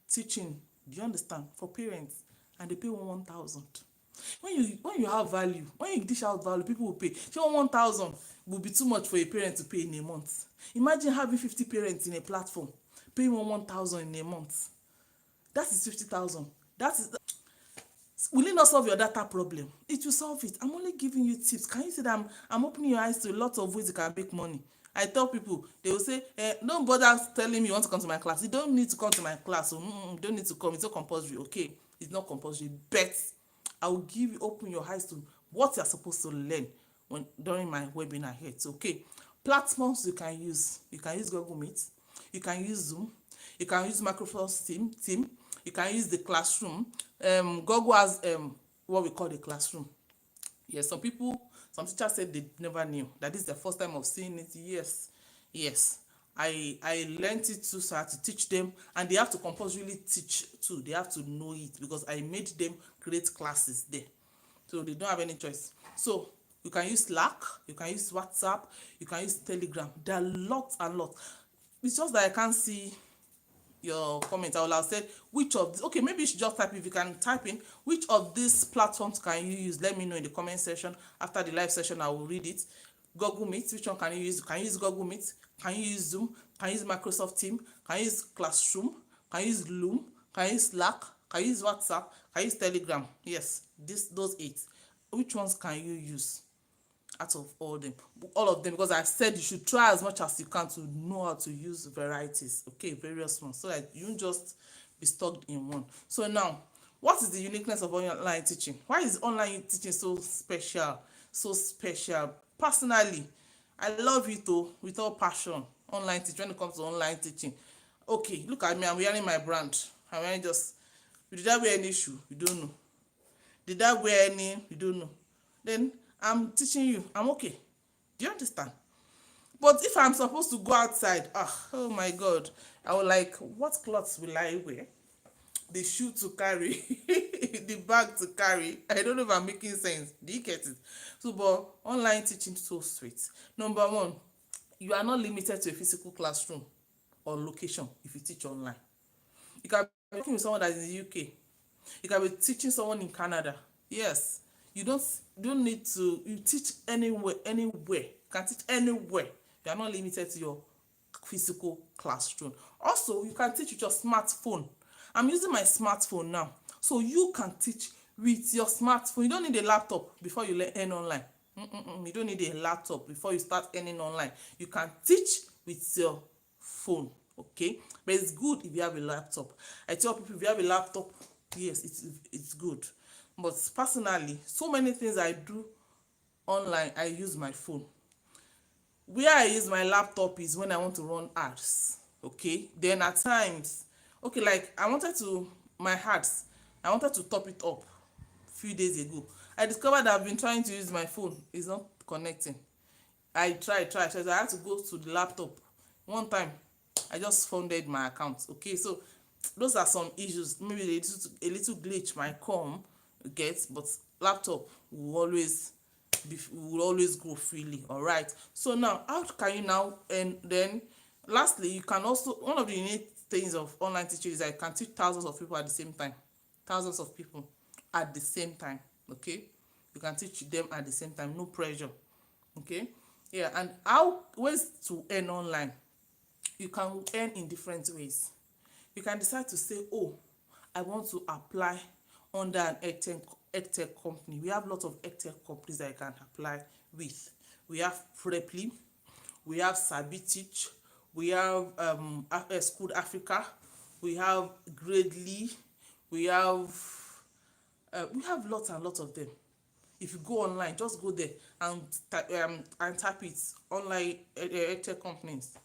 teaching, do you understand, for parents, and they pay 1,000. When you have value, when you dish out value, people will pay. 1,000 will be too much for a parent to pay in a month. Imagine having 50 parents in a platform paying 1,000 in a month. That is 50,000. That is, will it not solve your data problem? It will solve it. I'm only giving you tips. Can you see that I'm opening your eyes to a lot of ways you can make money? I tell people, they will say, don't bother telling me you want to come to my class. You don't need to come to my class. So, you don't need to come. It's not compulsory. Okay, it's not compulsory. But I will open your eyes to what you're supposed to learn during my webinar here. It's okay. Platforms you can use. You can use Google Meet. You can use Zoom. You can use Microsoft Team. You can use the classroom. Google has what we call the classroom. Yes, some teachers said they never knew that this is the first time of seeing it. Yes. I learned it too, so I had to teach them, and they have to compulsorily teach too. They have to know it because I made them create classes there, so they don't have any choice. So you can use Slack, you can use WhatsApp, you can use Telegram. There are lots and lots. It's just that I can't see your comment. I will have said which of these, okay, maybe you should just type, if you can type in which of these platforms can you use. Let me know in the comment section. After the live session, I will read it. Google Meet, which one can you use? Can you use Google Meet? Can you use Zoom? Can you use Microsoft Team? Can you use Classroom? Can you use Loom? Can you use Slack? Can you use WhatsApp? Can you use Telegram? Yes, those 8. Which ones can you use out of all of them? Because I said you should try as much as you can to know how to use varieties, okay, various ones, so that you don't just be stuck in one. So now, what is the uniqueness of online teaching? Why is online teaching so special? Personally, I love it though, with all passion. Online teaching, when it comes to online teaching, okay, look at me, I'm wearing my brand. I'm wearing just, did I wear any shoe? You don't know. Did I wear any? You don't know. Then I'm teaching you, I'm okay. Do you understand? But if I'm supposed to go outside, oh my God, I will like, what clothes will I wear? The shoe to carry, the bag to carry. I don't know if I'm making sense. Do you get it? So, but online teaching so sweet. Number one, you are not limited to a physical classroom or location if you teach online. You can be working with someone that is in the UK. You can be teaching someone in Canada. Yes, you don't need to. You teach anywhere. You can teach anywhere. You are not limited to your physical classroom. Also, you can teach with your smartphone. I'm using my smartphone now, so you can teach with your smartphone. You don't need a laptop before you learn online. You don't need a laptop before you start earning online. You can teach with your phone, okay? But it's good if you have a laptop. I tell people, if you have a laptop, yes, it's good. But personally, so many things I do online, I use my phone. Where I use my laptop is when I want to run ads, okay? Then at times, okay, like I wanted to top it up a few days ago. I discovered that I've been trying to use my phone. It's not connecting. I tried. So I had to go to the laptop. One time, I just funded my account. Okay, so those are some issues. Maybe a little glitch might come, get, but laptop will always will always go freely. All right, so now how can you now, and then lastly, you can also, one of the unique things of online teaching is that you can teach thousands of people at the same time. Thousands of people at the same time. Okay, you can teach them at the same time, no pressure. Okay, yeah. And how ways to earn online? You can earn in different ways. You can decide to say, oh, I want to apply under an edtech company. We have lots of edtech companies that you can apply with. We have Preply, we have Sabi Teach, we have School Africa, we have Gradely, we have lots and lots of them. If you go online, just go there and type it online, edtech companies.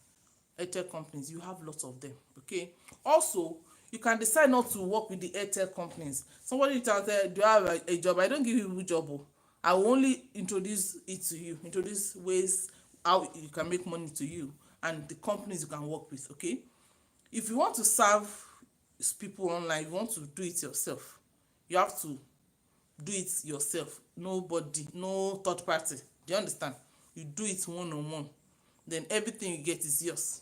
You have lots of them. Okay, also you can decide not to work with the edtech companies. Somebody tell say, do you have a job? I don't give you a job. Oh, I will only introduce it to you, introduce ways how you can make money to you and the companies you can work with. Okay, if you want to serve people online, you want to do it yourself, you have to do it yourself. Nobody, no third party. Do you understand? You do it one on one, then everything you get is yours.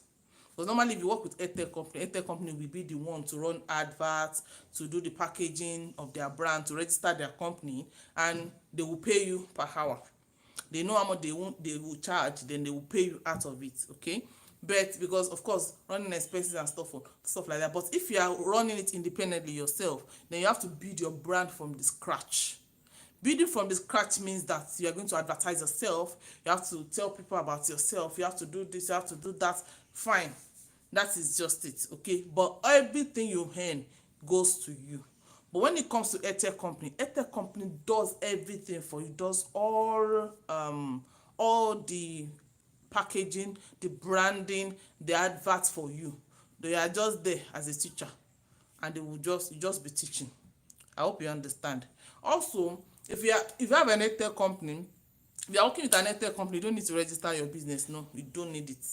Because normally if you work with edtech company will be the one to run adverts, to do the packaging of their brand, to register their company, and they will pay you per hour. They know how much they will charge, then they will pay you out of it. Okay, but because of course running expenses and stuff like that. But if you are running it independently yourself, then you have to build your brand from the scratch. Building from the scratch means that you are going to advertise yourself, you have to tell people about yourself, you have to do this, you have to do that. Fine, that is just it. Okay, but everything you earn goes to you. But when it comes to edtech company does everything for you, does all the packaging, the branding, the adverts for you. They are just there as a teacher, and they will just be teaching. I hope you understand. Also, if you have an edtech company, if you are working with an edtech company, you don't need to register your business. No, you don't need it.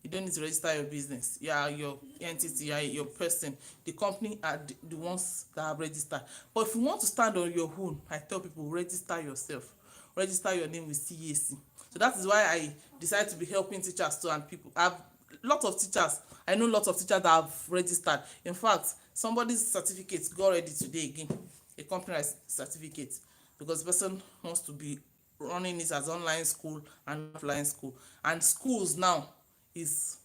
You don't need to register your business. You are your entity, you are your person. The company are the ones that are registered. But if you want to stand on your own, I tell people, register yourself. Register your name with CAC. So that is why I decided to be helping teachers too, and people. I've lots of teachers. I know lots of teachers that have registered. In fact, somebody's certificate got ready today again. A company certificate, because the person wants to be running it as online school and offline school. And schools now is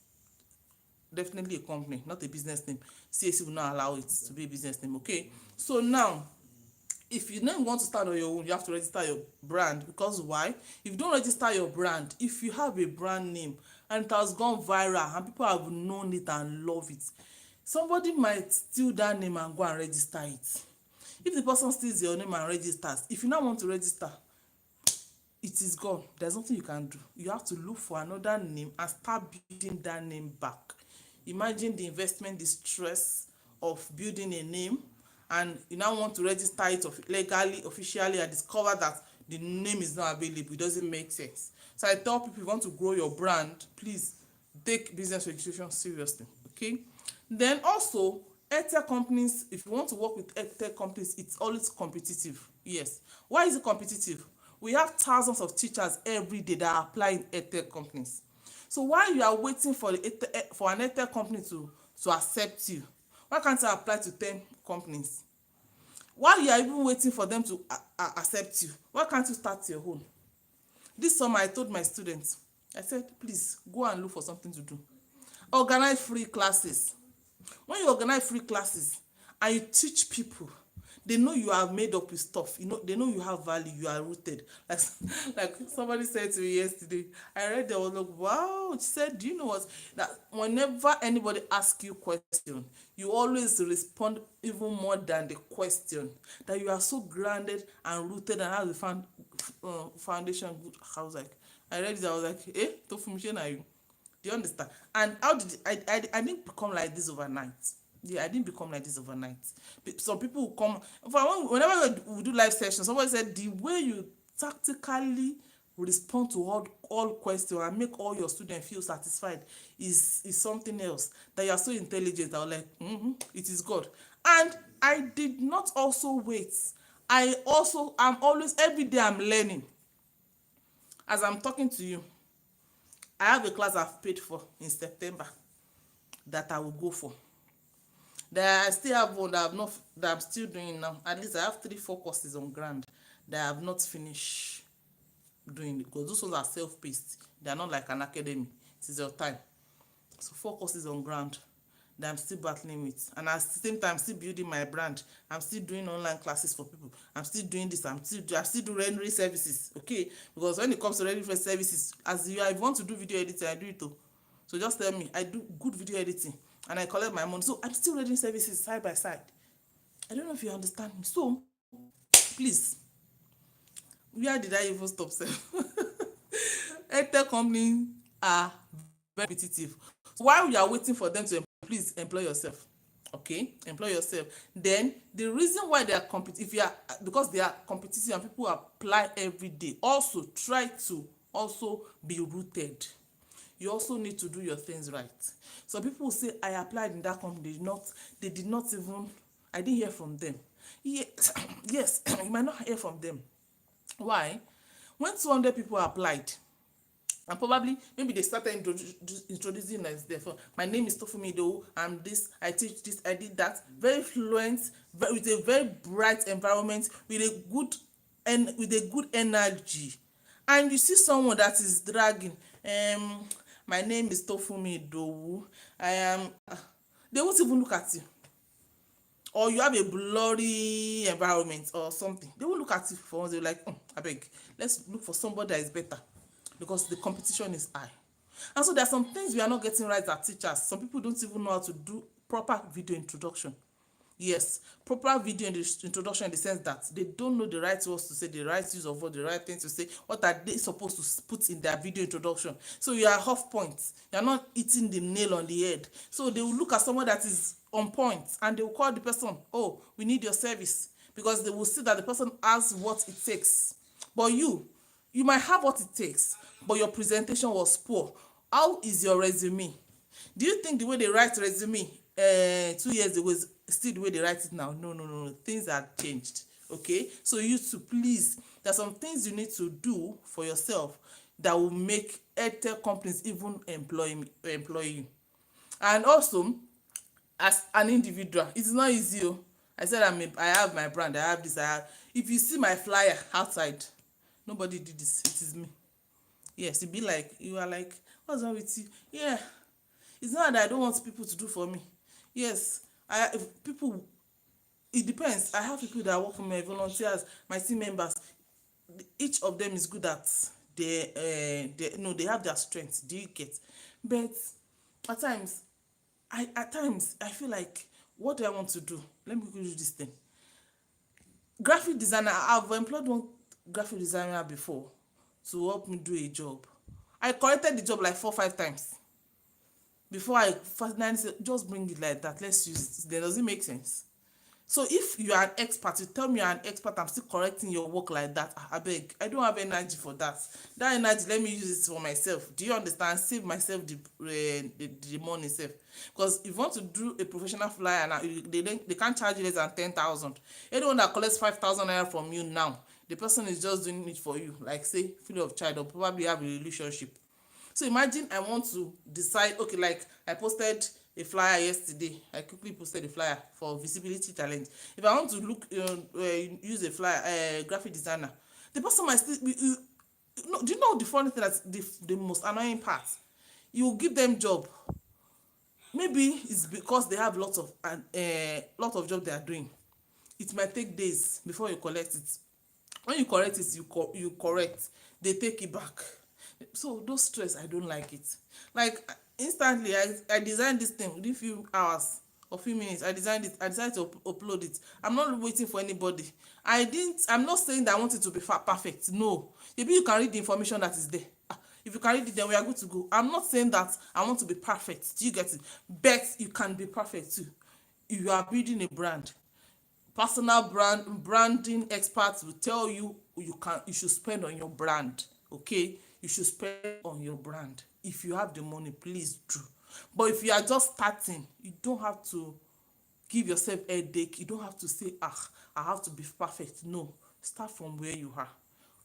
definitely a company, not a business name. CAC will not allow it to be a business name. Okay, so now if you don't want to start on your own, you have to register your brand. Because why? If you don't register your brand, if you have a brand name and it has gone viral and people have known it and love it, somebody might steal that name and go and register it. If the person steals your name and registers, if you now want to register, it is gone. There's nothing you can do. You have to look for another name and start building that name back. Imagine the investment, the stress of building a name, and you now want to register it legally, officially, and discover that the name is not available. It doesn't make sense. So I tell people, if you want to grow your brand, please take business registration seriously. Okay, then also edtech companies, if you want to work with edtech companies, it's always competitive. Yes. Why is it competitive? We have thousands of teachers every day that apply in edtech companies. So while you are waiting for an edtech company to accept you, why can't you apply to 10 companies? While you are even waiting for them to accept you, why can't you start your own? This summer I told my students, I said, please go and look for something to do. Organize free classes. When you organize free classes and you teach people, they know you are made up with stuff. They know you have value, you are rooted. Like somebody said to me yesterday, I read the was like, wow. She said, do you know what? That whenever anybody asks you question, you always respond even more than the question. That you are so grounded and rooted and have the foundation good. I read it, I was like, to function are you? Do you understand? And how did I didn't become like this overnight. Yeah, I didn't become like this overnight. Some people will come. Whenever we do live sessions, somebody said the way you tactically respond to all questions and make all your students feel satisfied is something else. That you are so intelligent. I was like, it is God. And I did not also wait. I'm always, every day I'm learning. As I'm talking to you, I have a class I've paid for in September that I will go for. That I still have one that I'm still doing now. At least I have 3-4 courses on ground that I have not finished doing, because those ones are self-paced. They are not like an academy. It is your time. So 4 courses on ground that I'm still battling with, and at the same time still building my brand. I'm still doing online classes for people. I'm still doing this. I still do rendering services. Okay, because when it comes to rendering services, as you, I want to do video editing, I do it too. So just tell me, I do good video editing and I collect my money. So I'm still rendering services side by side. I don't know if you understand me. So please, where did I even stop self? EdTech companies are very competitive. So while you are waiting for them to, please employ yourself. Okay, employ yourself. Then the reason why they are if you are, because they are competitive and people apply every day, also try to also be rooted. You also need to do your things right. So people will say, I applied in that company, they did not even, I didn't hear from them. Yes, yes, you might not hear from them. Why? When 200 people applied, and probably maybe they started introducing themselves. My name is Tofumido. I'm this. I teach this. I did that. Very fluent, with a very bright environment, with a good energy. And you see someone that is dragging. My name is Tofumido. I am. They won't even look at you. Or you have a blurry environment or something. They won't look at you for once. They're like, abeg, let's look for somebody that is better, because the competition is high. And so there are some things we are not getting right as teachers. Some people don't even know how to do proper video introduction. Yes, proper video introduction in the sense that they don't know the right words to say, the right use of word, the right things to say. What are they supposed to put in their video introduction? So you are off point. You are not hitting the nail on the head. So they will look at someone that is on point and they will call the person, oh, we need your service, because they will see that the person has what it takes. But you might have what it takes, but your presentation was poor. How is your resume? Do you think the way they write resume 2 years ago is still the way they write it now? No. Things have changed. Okay, so you to please, there's some things you need to do for yourself that will make EdTech companies even employ you. And also, as an individual, it's not easy. I said I have my brand. I have this. If you see my flyer outside, nobody did this. It is me. Yes, it be like you are like, what's wrong with you? Yeah, it's not that I don't want people to do for me. Yes, people, it depends. I have people that work for me, volunteers, my team members. Each of them is good at they have their strengths. Do you get? But at times I feel like, what do I want to do? Let me do this thing. Graphic designer, I've employed one graphic designer before to help me do a job. I corrected the job like 4-5 times before I finally said, just bring it like that, let's use it. Then does it make sense? So if you are an expert, you tell me you're an expert, I'm still correcting your work like that, abeg, I don't have energy for that. That energy, let me use it for myself. Do you understand? Save myself the money sef. Because if you want to do a professional flyer now, they can't charge you less than 10,000. Anyone that collects 5,000 naira from you now, the person is just doing it for you, like say free of charge, or probably have a relationship. So imagine I want to decide, okay, like I posted a flyer yesterday. I quickly posted a flyer for visibility challenge. If I want to use a flyer, graphic designer, the person might still do you know the funny thing, that's the most annoying part? You give them job. Maybe it's because they have lots of job they are doing. It might take days before you collect it. When you correct it, you correct, they take it back. So those stress, I don't like it. Like instantly, I designed this thing within few hours or few minutes. I designed it. I decided to upload it. I'm not waiting for anybody. I'm not saying that I want it to be perfect. No, maybe you can read the information that is there. If you can read it, then we are good to go. I'm not saying that I want to be perfect. Do you get it? But you can be perfect too. You are building a brand. Personal branding experts will tell you you should spend on your brand. okay, you should spend on your brand. If you have the money, please do. But if you are just starting, you don't have to give yourself headache. You don't have to say, I have to be perfect. No, start from where you are.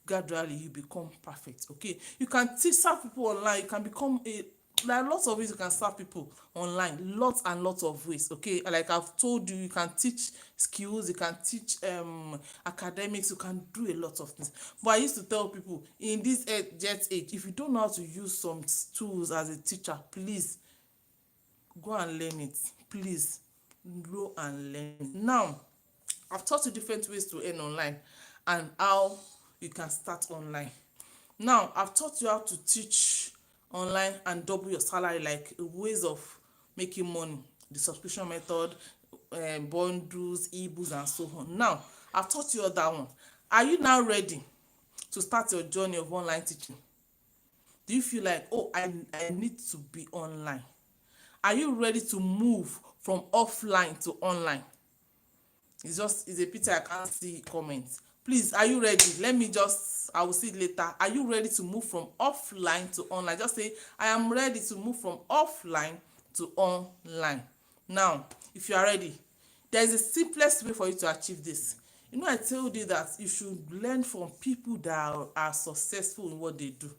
Gradually you become perfect. Okay, you can teach serve people online. You can become a, there are lots of ways you can serve people online, lots and lots of ways. Okay, like I've told you, you can teach skills, you can teach academics, you can do a lot of things. But I used to tell people in this jet age, if you don't know how to use some tools as a teacher, please go and learn it. Please go and learn it. Now I've taught you different ways to earn online and how you can start online. Now I've taught you how to teach online and double your salary, like ways of making money, the subscription method, bundles, ebooks and so on. Now I've taught you all that one. Are you now ready to start your journey of online teaching? Do you feel like, oh, I need to be online? Are you ready to move from offline to online? It's a pity I can't see comments. Please, are you ready? I will see it later. Are you ready to move from offline to online? Just say, I am ready to move from offline to online. Now, if you are ready, there is a simplest way for you to achieve this. You know, I told you that you should learn from people that are successful in what they do.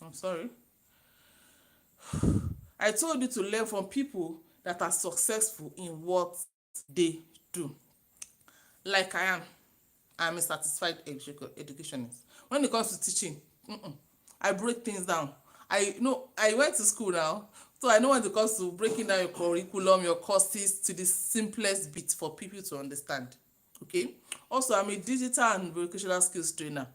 I'm sorry. I told you to learn from people that are successful in what they do. Like I am. I'm a certified educationist. When it comes to teaching, I break things down. I went to school now, so I know when it comes to breaking down your curriculum, your courses to the simplest bit for people to understand. Okay. Also, I'm a digital and vocational skills trainer.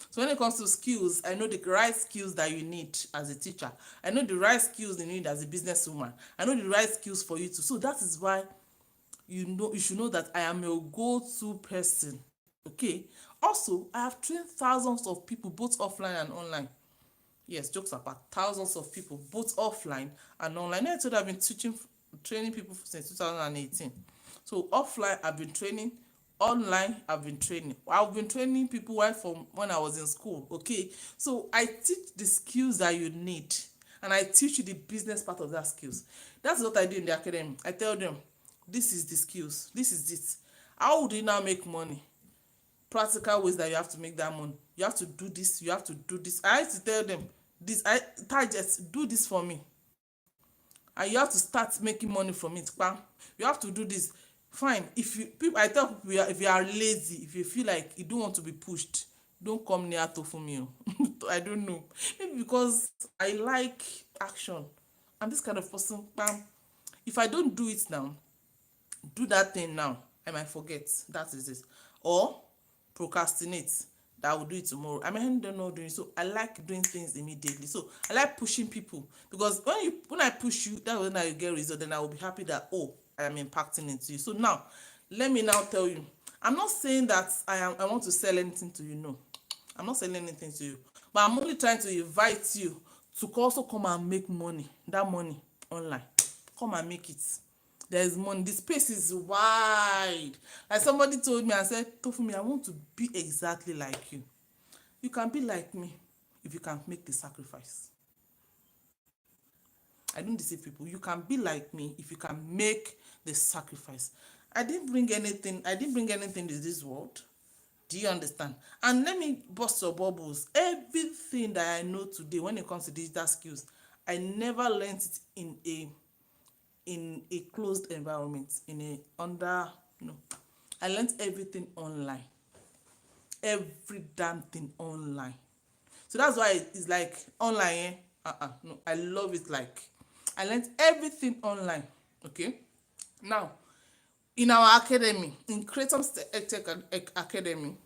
So when it comes to skills, I know the right skills that you need as a teacher. I know the right skills you need as a businesswoman. I know the right skills for you too. So that is why you should know that I am a go-to person. Okay. Also, I have trained thousands of people both offline and online. Yes, jokes apart, thousands of people both offline and online. I told you I've been training people since 2018. So offline I've been training, online I've been training people right from when I was in school. Okay, so I teach the skills that you need and I teach you the business part of that skills. That's what I do in the academy. I tell them, this is the skills, this is it. How do you now make money? Practical ways that you have to make that money. You have to do this, you have to do this. I have to tell them this, targets, do this for me, and you have to start making money from it. Bam. You have to do this. Fine. If you people, I tell people, if you are lazy, if you feel like you don't want to be pushed, don't come near Tofumi. I don't know, maybe because I like action. I'm this kind of person. Bam. If I don't do it now, do that thing now, I might forget. That is it. Or procrastinate, that I will do it tomorrow. I mean, I don't know doing, so I like doing things immediately. So I like pushing people, because when I push you, that when I get result, then I will be happy that, oh, I am impacting into you. So now let me now tell you, I'm not saying that I want to sell anything to you. No, I'm not selling anything to you, but I'm only trying to invite you to also come and make money, that money online. Come and make it. There's money. The space is wide. Like somebody told me, I said, Tofumi, I want to be exactly like you. You can be like me if you can make the sacrifice. I don't deceive people. You can be like me if you can make the sacrifice. I didn't bring anything to this world. Do you understand? And let me bust your bubbles. Everything that I know today when it comes to digital skills, I never learned it in a closed environment, in a under, no. I learned everything online. Every damn thing online. So that's why it's like online, no, I love it. Like, I learned everything online. Okay. Now, in our academy, in Creatum Tech Academy,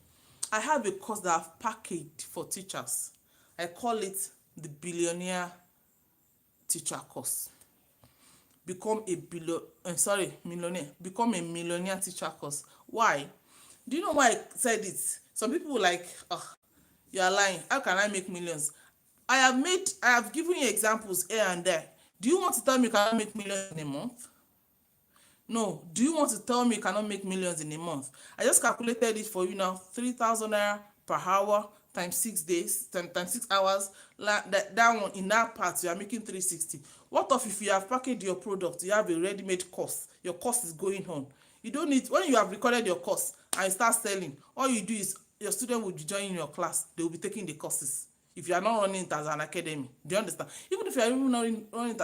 I have a course that I've packaged for teachers. I call it the Billionaire Teacher Course. Become a millionaire teacher course. Why? Do you know why I said it? Some people were like, oh, you are lying, how can I make millions? I have given you examples here and there. Do you want to tell me you cannot make millions in a month? No, do you want to tell me you cannot make millions in a month? I just calculated it for you now. 3,000 naira per hour times 6 days, times 6 hours. That one in that part you are making 360. What of if you have packaged your product, you have a ready-made course, your course is going on. You don't need, when you have recorded your course and you start selling, all you do is your student will be joining your class, they will be taking the courses. If you are not running it as an academy, do you understand? Even if you are even not running it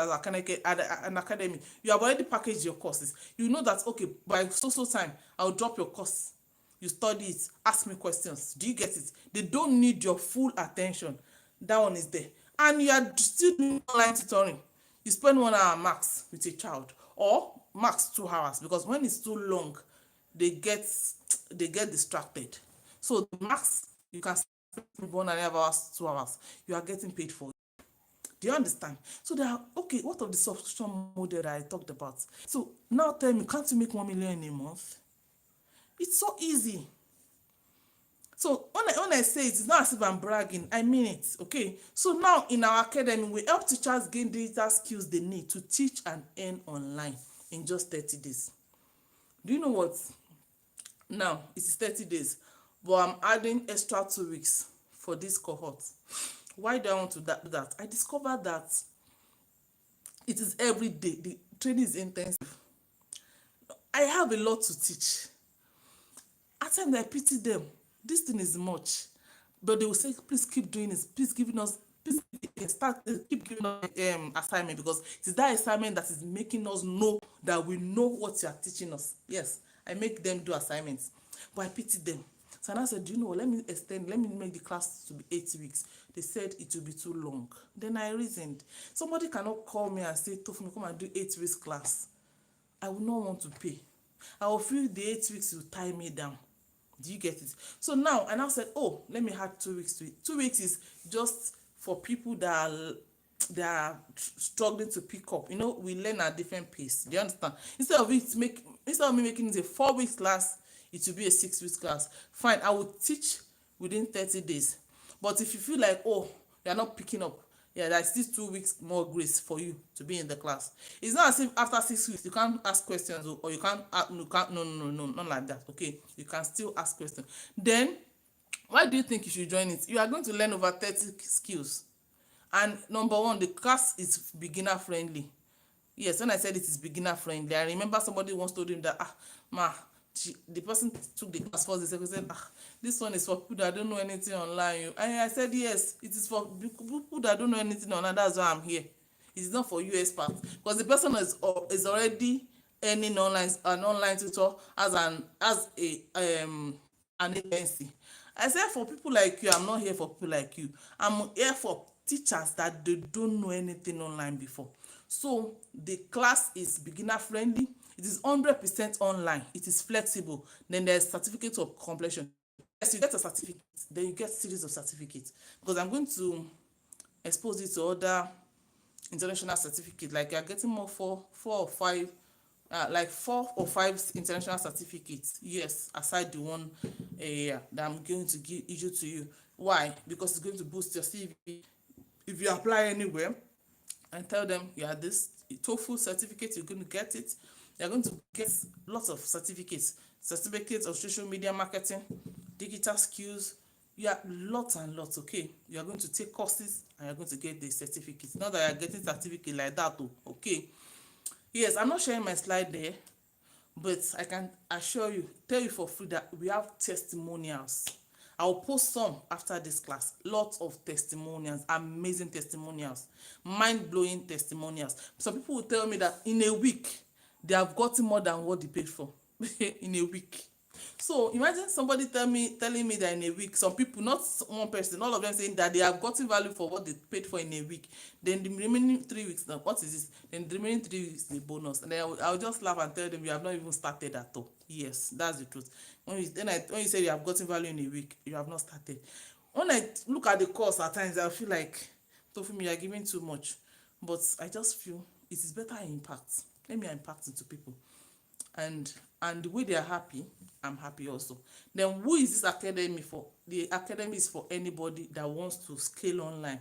as an academy, you have already packaged your courses. You know that, okay, by so time I'll drop your course, you study it, ask me questions. Do you get it? They don't need your full attention. That one is there. And you are still doing online tutoring. You spend 1 hour max with a child, or max 2 hours, because when it's too long, they get they get distracted. So the max you can spend 1.5 hours, 2 hours, you are getting paid for it. Do you understand? So they are okay. What of the subscription model that I talked about? So now tell me, can't you make 1 million in a month? It's so easy. So when I say it's not as if I'm bragging, I mean it. Okay. So now in our academy, we help teachers gain digital skills they need to teach and earn online in just 30 days. Do you know what? Now it is 30 days, but I'm adding extra 2 weeks for this cohort. Why do I want to do that? I discovered that it is every day. The training is intensive. I have a lot to teach. At times I pity them. This thing is much, but they will say, please keep doing this. Please giving us. Please keep giving us assignment, because it is that assignment that is making us know that we know what you are teaching us. Yes, I make them do assignments, but I pity them. So I said, do you know what? Let me extend. Let me make the class to be 8 weeks. They said it will be too long. Then I reasoned. Somebody cannot call me and say, Tofumi, come and do 8 weeks class. I will not want to pay. I will feel the 8 weeks will tie me down. Do you get it? So now I now said, oh, let me add 2 weeks to it. 2 weeks is just for people that are struggling to pick up. You know, we learn at different pace. Do you understand? Instead of me making it a 4 weeks class, it will be a 6 weeks class. Fine, I will teach within 30 days. But if you feel like, oh, you're not picking up, yeah, there's still 2 weeks more grace for you to be in the class. It's not as if after 6 weeks you can't ask questions, or you can't, no, not like that. Okay, you can still ask questions. Then why do you think you should join it? You are going to learn over 30 skills. And number one, the class is beginner friendly. Yes, when I said it is beginner friendly, I remember somebody once told him that, the person took the class first. The second said, this one is for people that don't know anything online. And I said, yes, it is for people that don't know anything online. That's why I'm here. It is not for you experts, because the person is already earning an online tutor as an agency. I said, for people like you, I'm not here for people like you. I'm here for teachers that they don't know anything online before. So the class is beginner friendly. It is 100% online. It is flexible. Then there's certificate of completion. Yes, you get a certificate. Then you get series of certificates, because I'm going to expose it to other international certificates. Like you're getting more four or five, like 4 or 5 international certificates. Yes, aside the one that I'm going to issue to you. Why? Because it's going to boost your CV. If you apply anywhere and tell them you are this TOEFL certificate, you're going to get it. You're going to get lots of certificates of social media marketing, digital skills. You are lots and lots. Okay, you are going to take courses and you're going to get the certificates. Not that you're getting certificate like that. Okay, yes, I'm not sharing my slide there, but I can tell you for free that we have testimonials. I'll post some after this class. Lots of testimonials, amazing testimonials, mind-blowing testimonials. Some people will tell me that in a week they have gotten more than what they paid for in a week. So imagine somebody telling me that in a week, some people, not one person, all of them saying that they have gotten value for what they paid for in a week. Then the remaining 3 weeks, now what is this? Then the remaining 3 weeks the bonus. And then I'll just laugh and tell them you have not even started at all. Yes, that's the truth. When you say you have gotten value in a week, you have not started. When I look at the course at times, I feel like, Tofumi, you are giving too much. But I just feel it is better I impact. Let me impact into people. And the way they are happy, I'm happy also. Then who is this academy for? The academy is for anybody that wants to scale online.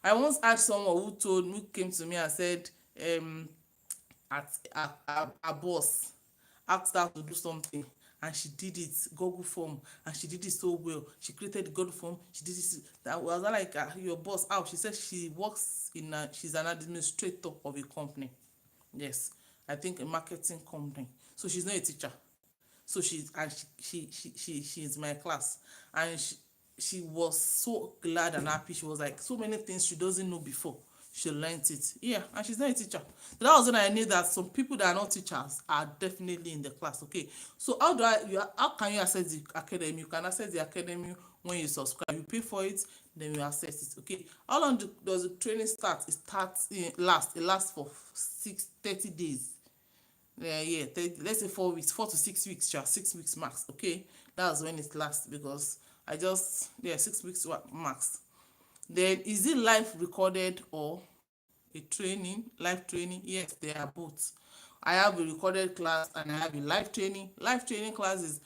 I once had someone who came to me and said, her boss asked her to do something, and she did it Google form, and she did it so well. She created the Google form, she did it. That was like, your boss, how? She said she works in she's an administrator of a company. Yes, I think a marketing company. So she's not a teacher. So she's my class, and she was so glad and happy. She was like, so many things she doesn't know before, she learned it. Yeah, and she's not a teacher. So that was when I knew that some people that are not teachers are definitely in the class. Okay, so how can you access the academy? You can access the academy when you subscribe. You pay for it, then you access it. Okay, how long does the training start? It lasts for 30 days. Yeah, let's say 4 weeks, 4 to 6 weeks, 6 weeks max. Okay, that's when it lasts, because I just, yeah, 6 weeks max. Then is it live recorded or a training, live training? Yes, they are both. I have a recorded class and I have a live training. Live training class is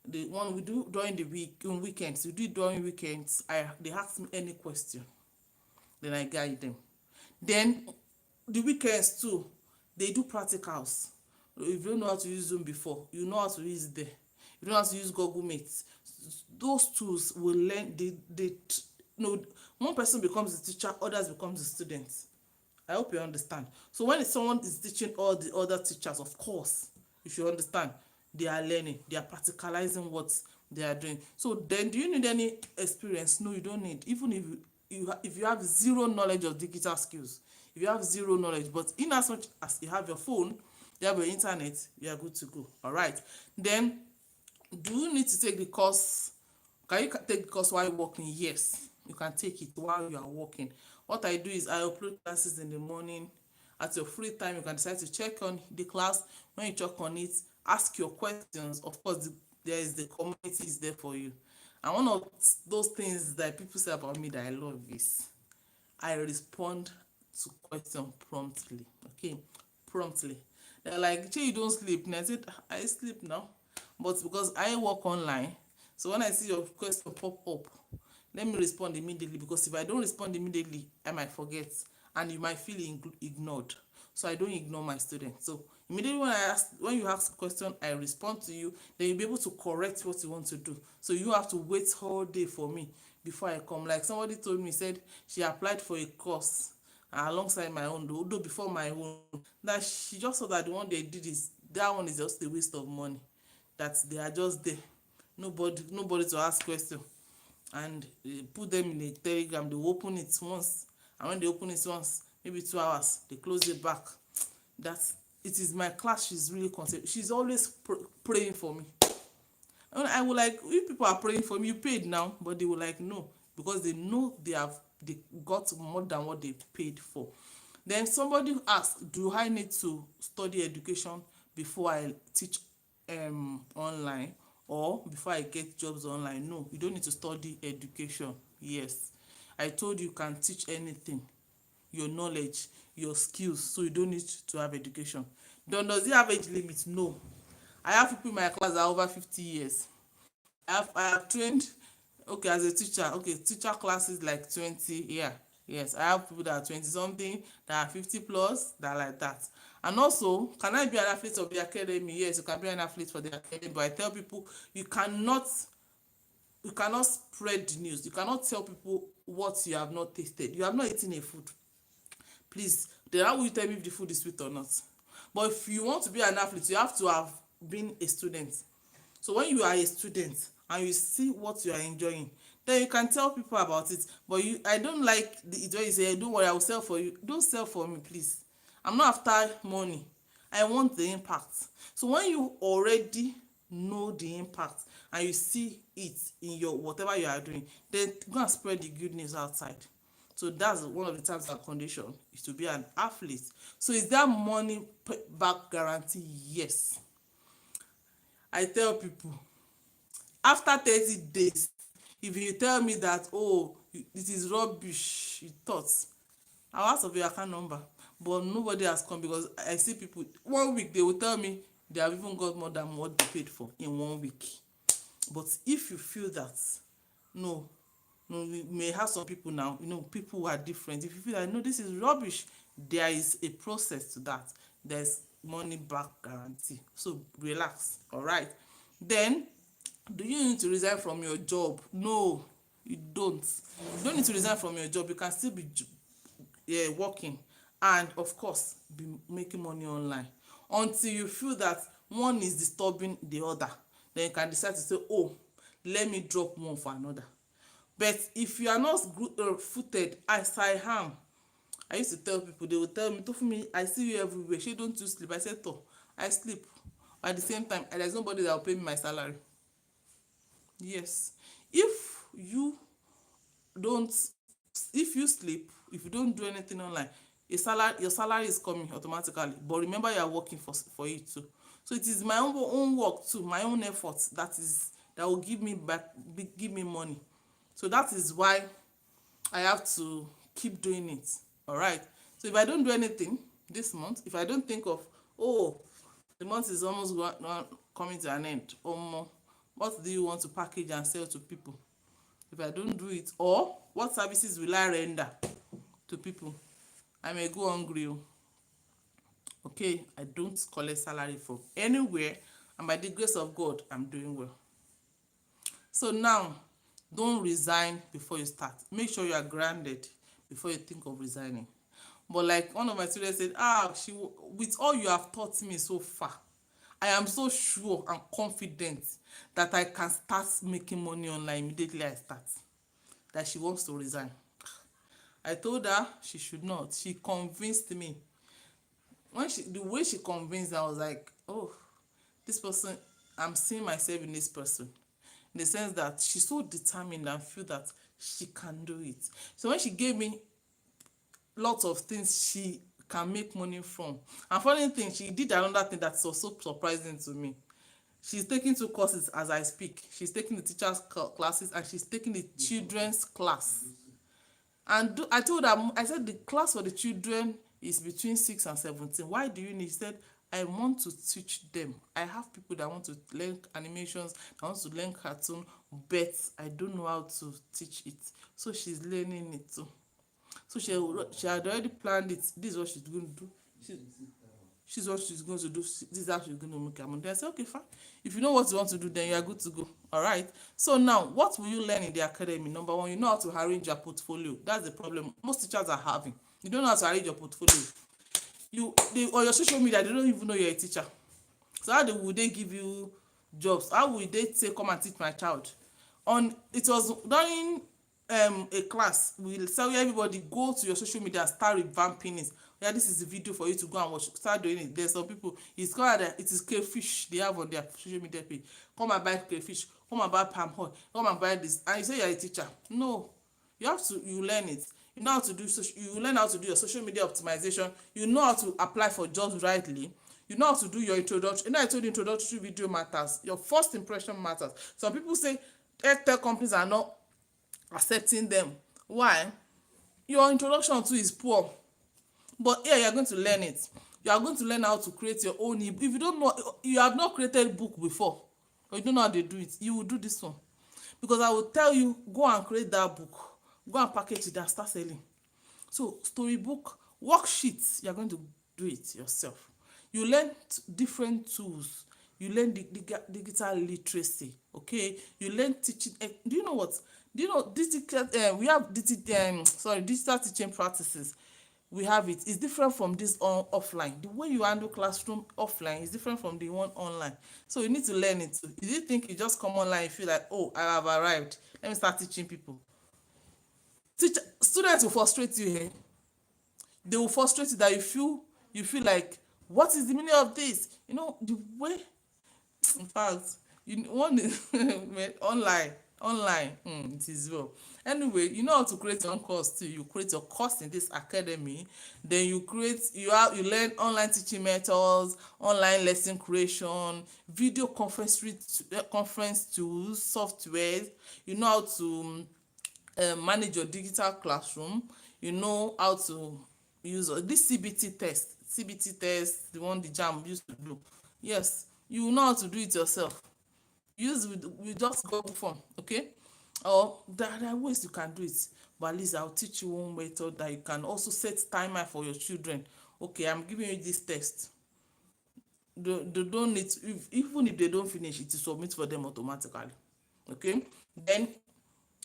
the one we do during the week, on weekends. We do it during weekends. They ask me any question, then I guide them. Then the weekends too, they do practicals. If you don't know how to use Zoom before, you know how to use it there. You know how to use Google Meet. Those tools will learn. One person becomes the teacher, others becomes the students. I hope you understand. So when someone is teaching all the other teachers, of course, you should understand, they are learning, they are practicalizing what they are doing. So then, do you need any experience? No, you don't need. Even if you have zero knowledge of digital skills, if you have zero knowledge, but in as much as you have your phone, you have your internet, you are good to go. All right. Then, do you need to take the course? Can you take the course while working? Yes, you can take it while you are working. What I do is I upload classes in the morning. At your free time, you can decide to check on the class. When you check on it, ask your questions. Of course, there is the community is there for you. And one of those things that people say about me that I love is I respond to question promptly. Okay, promptly. They're like, "Che, you don't sleep." And I said, "I sleep now." But because I work online, so when I see your question pop up, let me respond immediately, because if I don't respond immediately, I might forget and you might feel ignored. So I don't ignore my students. So immediately when you ask a question, I respond to you, then you'll be able to correct what you want to do. So you have to wait all day for me before I come. Like somebody told me, said she applied for a course alongside my own, though before my own, that she just saw that the one they did is, that one is just a waste of money, that they are just there, nobody to ask question, and put them in a telegram. They open it once, and when they open it once, maybe 2 hours, they close it back. That it is my class. She's really concerned. She's always praying for me, and I will like, if people are praying for me, you paid now, but they will like, no, because they know they got more than what they paid for. Then somebody asked, do I need to study education before I teach online, or before I get jobs online? No, you don't need to study education. Yes, I told you can teach anything, your knowledge, your skills, so you don't need to have education. Then does it have age limit? No. I have people in my class that are over 50 years. I have trained, okay, as a teacher. Okay, teacher classes like 20. Yeah, yes, I have people that are 20 something, that are 50 plus, that are like that. And also, can I be an athlete of the academy? Yes, you can be an athlete for the academy, but I tell people, you cannot spread the news. You cannot tell people what you have not tasted. You have not eaten a food. Please, then how will you tell me if the food is sweet or not? But if you want to be an athlete, you have to have been a student. So when you are a student and you see what you are enjoying, then you can tell people about it. But I don't like the way you say, don't worry, I will sell for you. Don't sell for me, please. I'm not after money. I want the impact. So when you already know the impact and you see it in your whatever you are doing, then go and spread the good news outside. So that's one of the terms and conditions, is to be an athlete. So is that money back guarantee? Yes. I tell people, after 30 days, if you tell me that, oh, it is rubbish, you thought, I'll ask of your account number. But nobody has come, because I see people, 1 week they will tell me they have even got more than what they paid for in 1 week. But if you feel that, no, we may have some people now, people who are different. If you feel that, no, this is rubbish, there is a process to that. there's money back guarantee. So relax. All right. Then, do you need to resign from your job? No, you don't. You don't need to resign from your job. You can still be working, and of course be making money online until you feel that one is disturbing the other. Then you can decide to say, oh, let me drop one for another. But if you are not footed as I am, I used to tell people, they would tell me, Tofumi, I see you everywhere, shey don't you sleep? I said, to I sleep. At the same time, and there's nobody that will pay me my salary. Yes. If you don't, if you sleep, if you don't do anything online, your salary is coming automatically. But remember, you are working for it too. So it is my own work too, my own effort that will give me back, give me money. So that is why I have to keep doing it. All right. So if I don't do anything this month, if I don't think of, oh, the month is almost coming to an end, what do you want to package and sell to people? If I don't do it, or what services will I render to people? I may go hungry. Okay, I don't collect salary from anywhere, and by the grace of God, I'm doing well. So now, don't resign before you start. Make sure you are grounded before you think of resigning. But like one of my students said, with all you have taught me so far, I am so sure and confident that I can start making money online immediately I start. That she wants to resign. I told her she should not. She convinced me. The way she convinced, I was like, oh, this person, I'm seeing myself in this person. In the sense that she's so determined and feel that she can do it. So when she gave me lots of things she can make money from, and funny thing, she did another thing that's also surprising to me. She's taking 2 courses as I speak. She's taking the teachers classes, and she's taking the children's class. And I told her, I said, the class for the children is between 6 and 17. Why do you need? She said, I want to teach them. I have people that want to learn animations, that want to learn cartoon, but I don't know how to teach it. So she's learning it too. So she had already planned it. This is what she's going to do. She's what she's going to do. This is how she's going to make her money. I said, okay, fine. If you know what you want to do, then you are good to go. All right. So now, what will you learn in the academy? Number one, you know how to arrange your portfolio. That's the problem most teachers are having. You don't know how to arrange your portfolio. Or your social media, they don't even know you're a teacher. So how would they give you jobs? How would they say, come and teach my child? It was during a class, we'll tell everybody, go to your social media and start revamping it. Yeah, this is the video for you to go and watch. Start doing it. There's some people, it's called it is crayfish they have on their social media page. Come and buy crayfish, come and buy palm oil, come and buy this. And you say you're a teacher. No, you learn it. You know how to do you learn how to do your social media optimization. You know how to apply for jobs rightly. You know how to do your introduction. You know, I told you introductory video matters. Your first impression matters. Some people say tech companies are not accepting them. Why? Your introduction to is poor. But here you are going to learn it. You are going to learn how to create your own ebook. If you don't know, you have not created book before, or you don't know how they do it, you will do this one. Because I will tell you, go and create that book. Go and package it and start selling. So storybook, worksheets, you are going to do it yourself. You learn different tools. You learn digital literacy. Okay, you learn teaching. Do you know what? Do you know digital? We have digital teaching practices. We have it. It's different from this offline. The way you handle classroom offline is different from the one online. So you need to learn it too. If you think you just come online, you feel like, oh, I have arrived, let me start teaching people. Students will frustrate you here. They will frustrate you that you feel like, what is the meaning of this? You know, the way, in fact, you want online, it is well. Anyway, you know how to create your own course too. You create your course in this academy, then you learn online teaching methods, online lesson creation, video conference tools, software. You know how to manage your digital classroom. You know how to use this CBT test, the one the JAMB used to do. Yes, you know how to do it yourself. Use with just Google form, okay? Or there are ways you can do it, but at least I'll teach you one method that you can also set timer for your children. okay, I'm giving you this test. They don't need to, even if they don't finish it, to submit for them automatically. Okay, then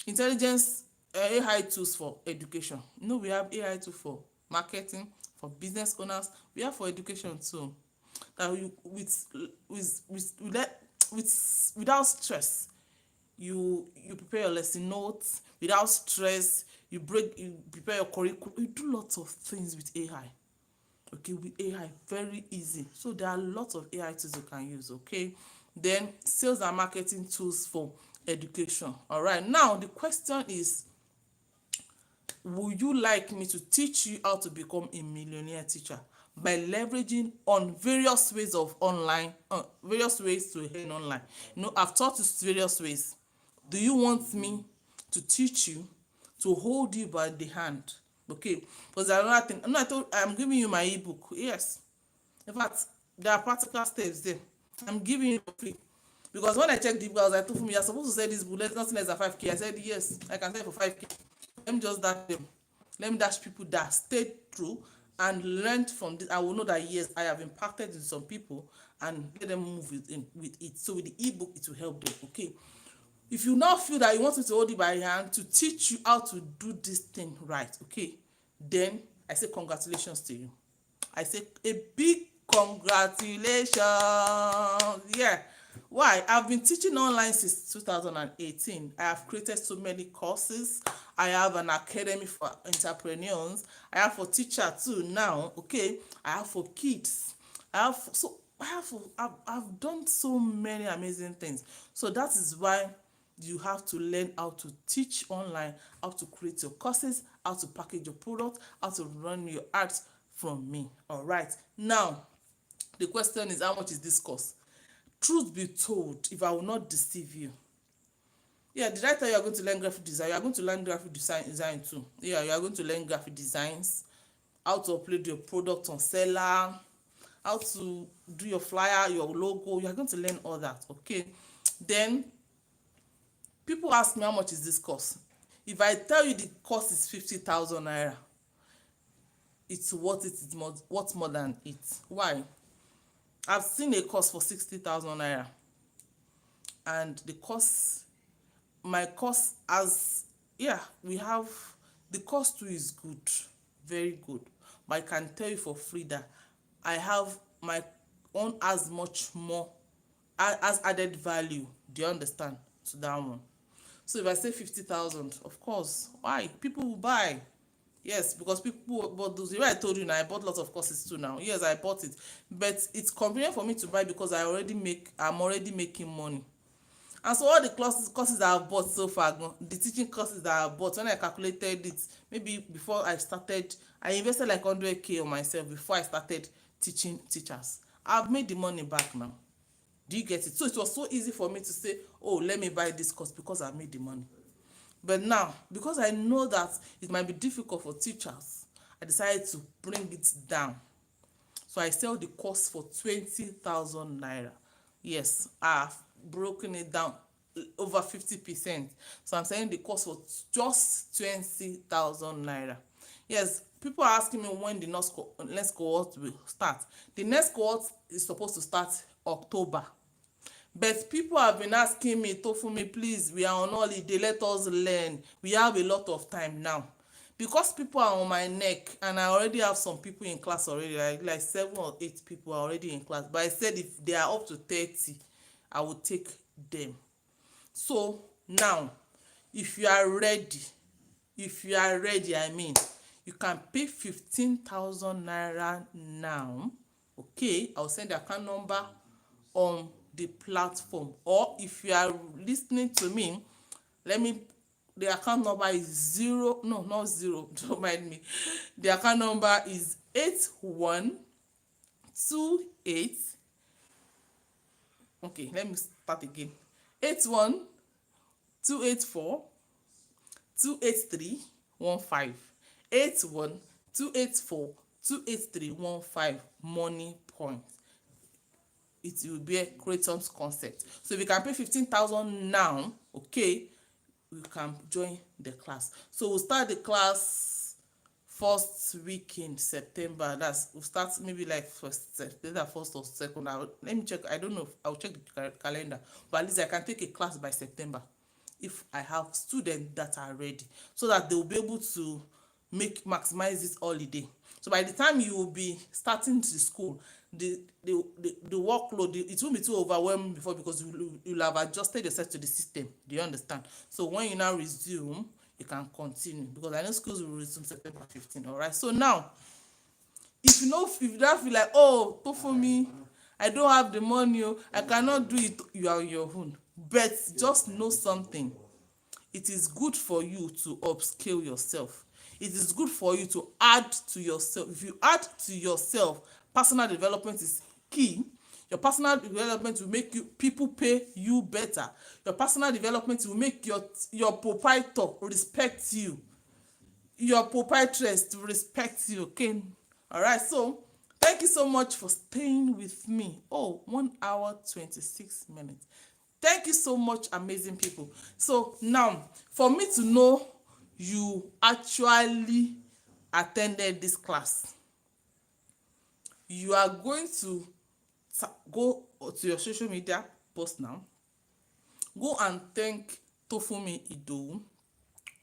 intelligence, AI tools for education. You know, we have AI tool for marketing, for business owners, we have for education too. That you without stress, you prepare your lesson notes without stress. You prepare your curriculum. You do lots of things with AI. Okay, with AI, very easy. So there are lots of AI tools you can use. Okay, then sales and marketing tools for education. All right, now the question is, would you like me to teach you how to become a millionaire teacher by leveraging on various ways of online, various ways to earn online? You know, I've taught you various ways. Do you want me to teach you, to hold you by the hand? Okay, because another thing, I'm giving you my ebook. Yes, in fact, there are practical steps there. I'm giving you for free. Because when I checked the book, I was like, Tofumi, you're supposed to sell this book, nothing less than 5K. I said, yes, I can sell for 5K. Let me just dash them. Let me dash people that stayed through and learned from this. I will know that, yes, I have impacted in some people, and let them move with it. So with the ebook, it will help them. Okay. If you now feel that you want me to hold you by your hand to teach you how to do this thing right, okay, then I say congratulations to you. I say a big congratulations. Yeah. Why? I've been teaching online since 2018. I have created so many courses. I have an academy for entrepreneurs. I have for teachers too now. Okay. I have for kids. I've done so many amazing things. So that is why you have to learn how to teach online, how to create your courses, how to package your product, how to run your ads from me. All right. Now, the question is, how much is this course? Truth be told, if I will not deceive you, yeah, did I tell you are going to learn graphic design? You are going to learn graphic design too. Yeah, you are going to learn graphic designs, how to upload your product on Seller, how to do your flyer, your logo. You are going to learn all that. Okay. Then people ask me, how much is this course? If I tell you the course is 50,000 naira, it's worth it. It's worth more than it. Why? I've seen a course for 60,000 naira, and the course, my course, as yeah, we have, the course too is good, very good. But I can tell you for free that I have my own as much more as added value. Do you understand? To that one. So if I say 50,000, of course, why? People will buy. Yes, because people, but those, the way I told you now, I bought lots of courses too now. Yes, I bought it, but it's convenient for me to buy because I'm already making money. And so all the courses that I've bought so far, the teaching courses that I've bought, when I calculated it, maybe before I started, I invested like 100K on myself before I started teaching teachers. I've made the money back now. Do you get it? So it was so easy for me to say, oh, let me buy this course because I made the money. But now, because I know that it might be difficult for teachers, I decided to bring it down. So I sell the course for 20,000 naira. Yes, I've broken it down over 50%. So I'm selling the course for just 20,000 naira. Yes, people are asking me when the next cohort will start. The next cohort is supposed to start October. But people have been asking me, Tofumi, please, we are on holiday, let us learn. We have a lot of time now. Because people are on my neck, and I already have some people in class already, like 7 or 8 people are already in class. But I said if they are up to 30, I will take them. So now, if you are ready, I mean, you can pay 15,000 naira now. Okay, I'll send the account number on the platform, or if you are listening to me, the account number is zero, no, not zero, don't mind me. The account number is 8128. Okay, let me start again. 8128428315. 8128428315 money point. It will be a Creaton's concept. So if you can pay 15,000 now, okay, you can join the class. So we'll start the class first week in September. That's we'll start maybe like first September, first or second. Let me check. I don't know. I'll check the calendar. But at least I can take a class by September if I have students that are ready, so that they will be able to maximize this holiday. So by the time you will be starting to school, the workload, it won't be too overwhelming before, because you'll have adjusted yourself to the system. Do you understand? So when you now resume, you can continue, because I know schools will resume September 15. All right. So now, if you don't feel like, oh, for me, I don't have the money, I cannot do it, you are on your own. But just know something. It is good for you to upscale yourself. It is good for you to add to yourself. If you add to yourself, personal development is key. Your personal development will make you people pay you better. Your personal development will make your proprietor respect you. Your proprietress to respect you. Okay. All right. So thank you so much for staying with me. Oh, 1 hour 26 minutes. Thank you so much, amazing people. So now, for me to know you actually attended this class, you are going to go to your social media post now. Go and thank Tofumi Idowu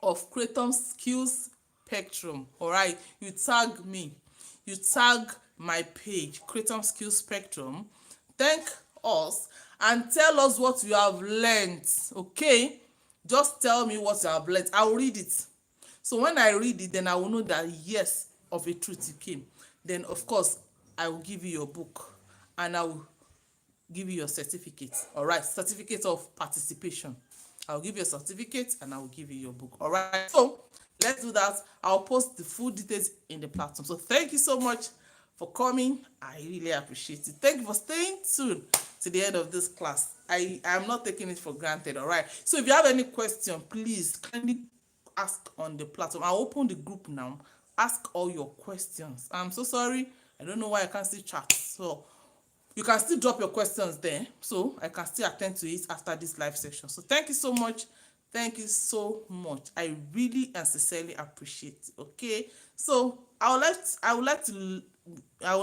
of Creator Skills Spectrum. All right, you tag me, you tag my page, Creator Skills Spectrum. Thank us and tell us what you have learned. Okay, just tell me what you have learned. I will read it. So when I read it, then I will know that yes, of a truth you came. Then of course I will give you your book, and I will give you your certificate. All right, certificate of participation. I'll give you a certificate and I will give you your book. All right, so let's do that. I'll post the full details in the platform. So thank you so much for coming. I really appreciate it. Thank you for staying tuned to the end of this class. I am not taking it for granted. All right, so if you have any question, please kindly ask on the platform. I'll open the group now. Ask all your questions. I'm so sorry, I don't know why I can't see chat. So you can still drop your questions there, so I can still attend to it after this live session. So thank you so much. Thank you so much. I really and sincerely appreciate it. Okay, so I would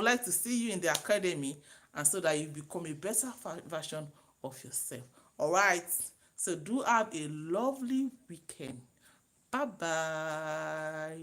like to see you in the academy, and so that you become a better version of yourself. All right, so do have a lovely weekend. Bye bye.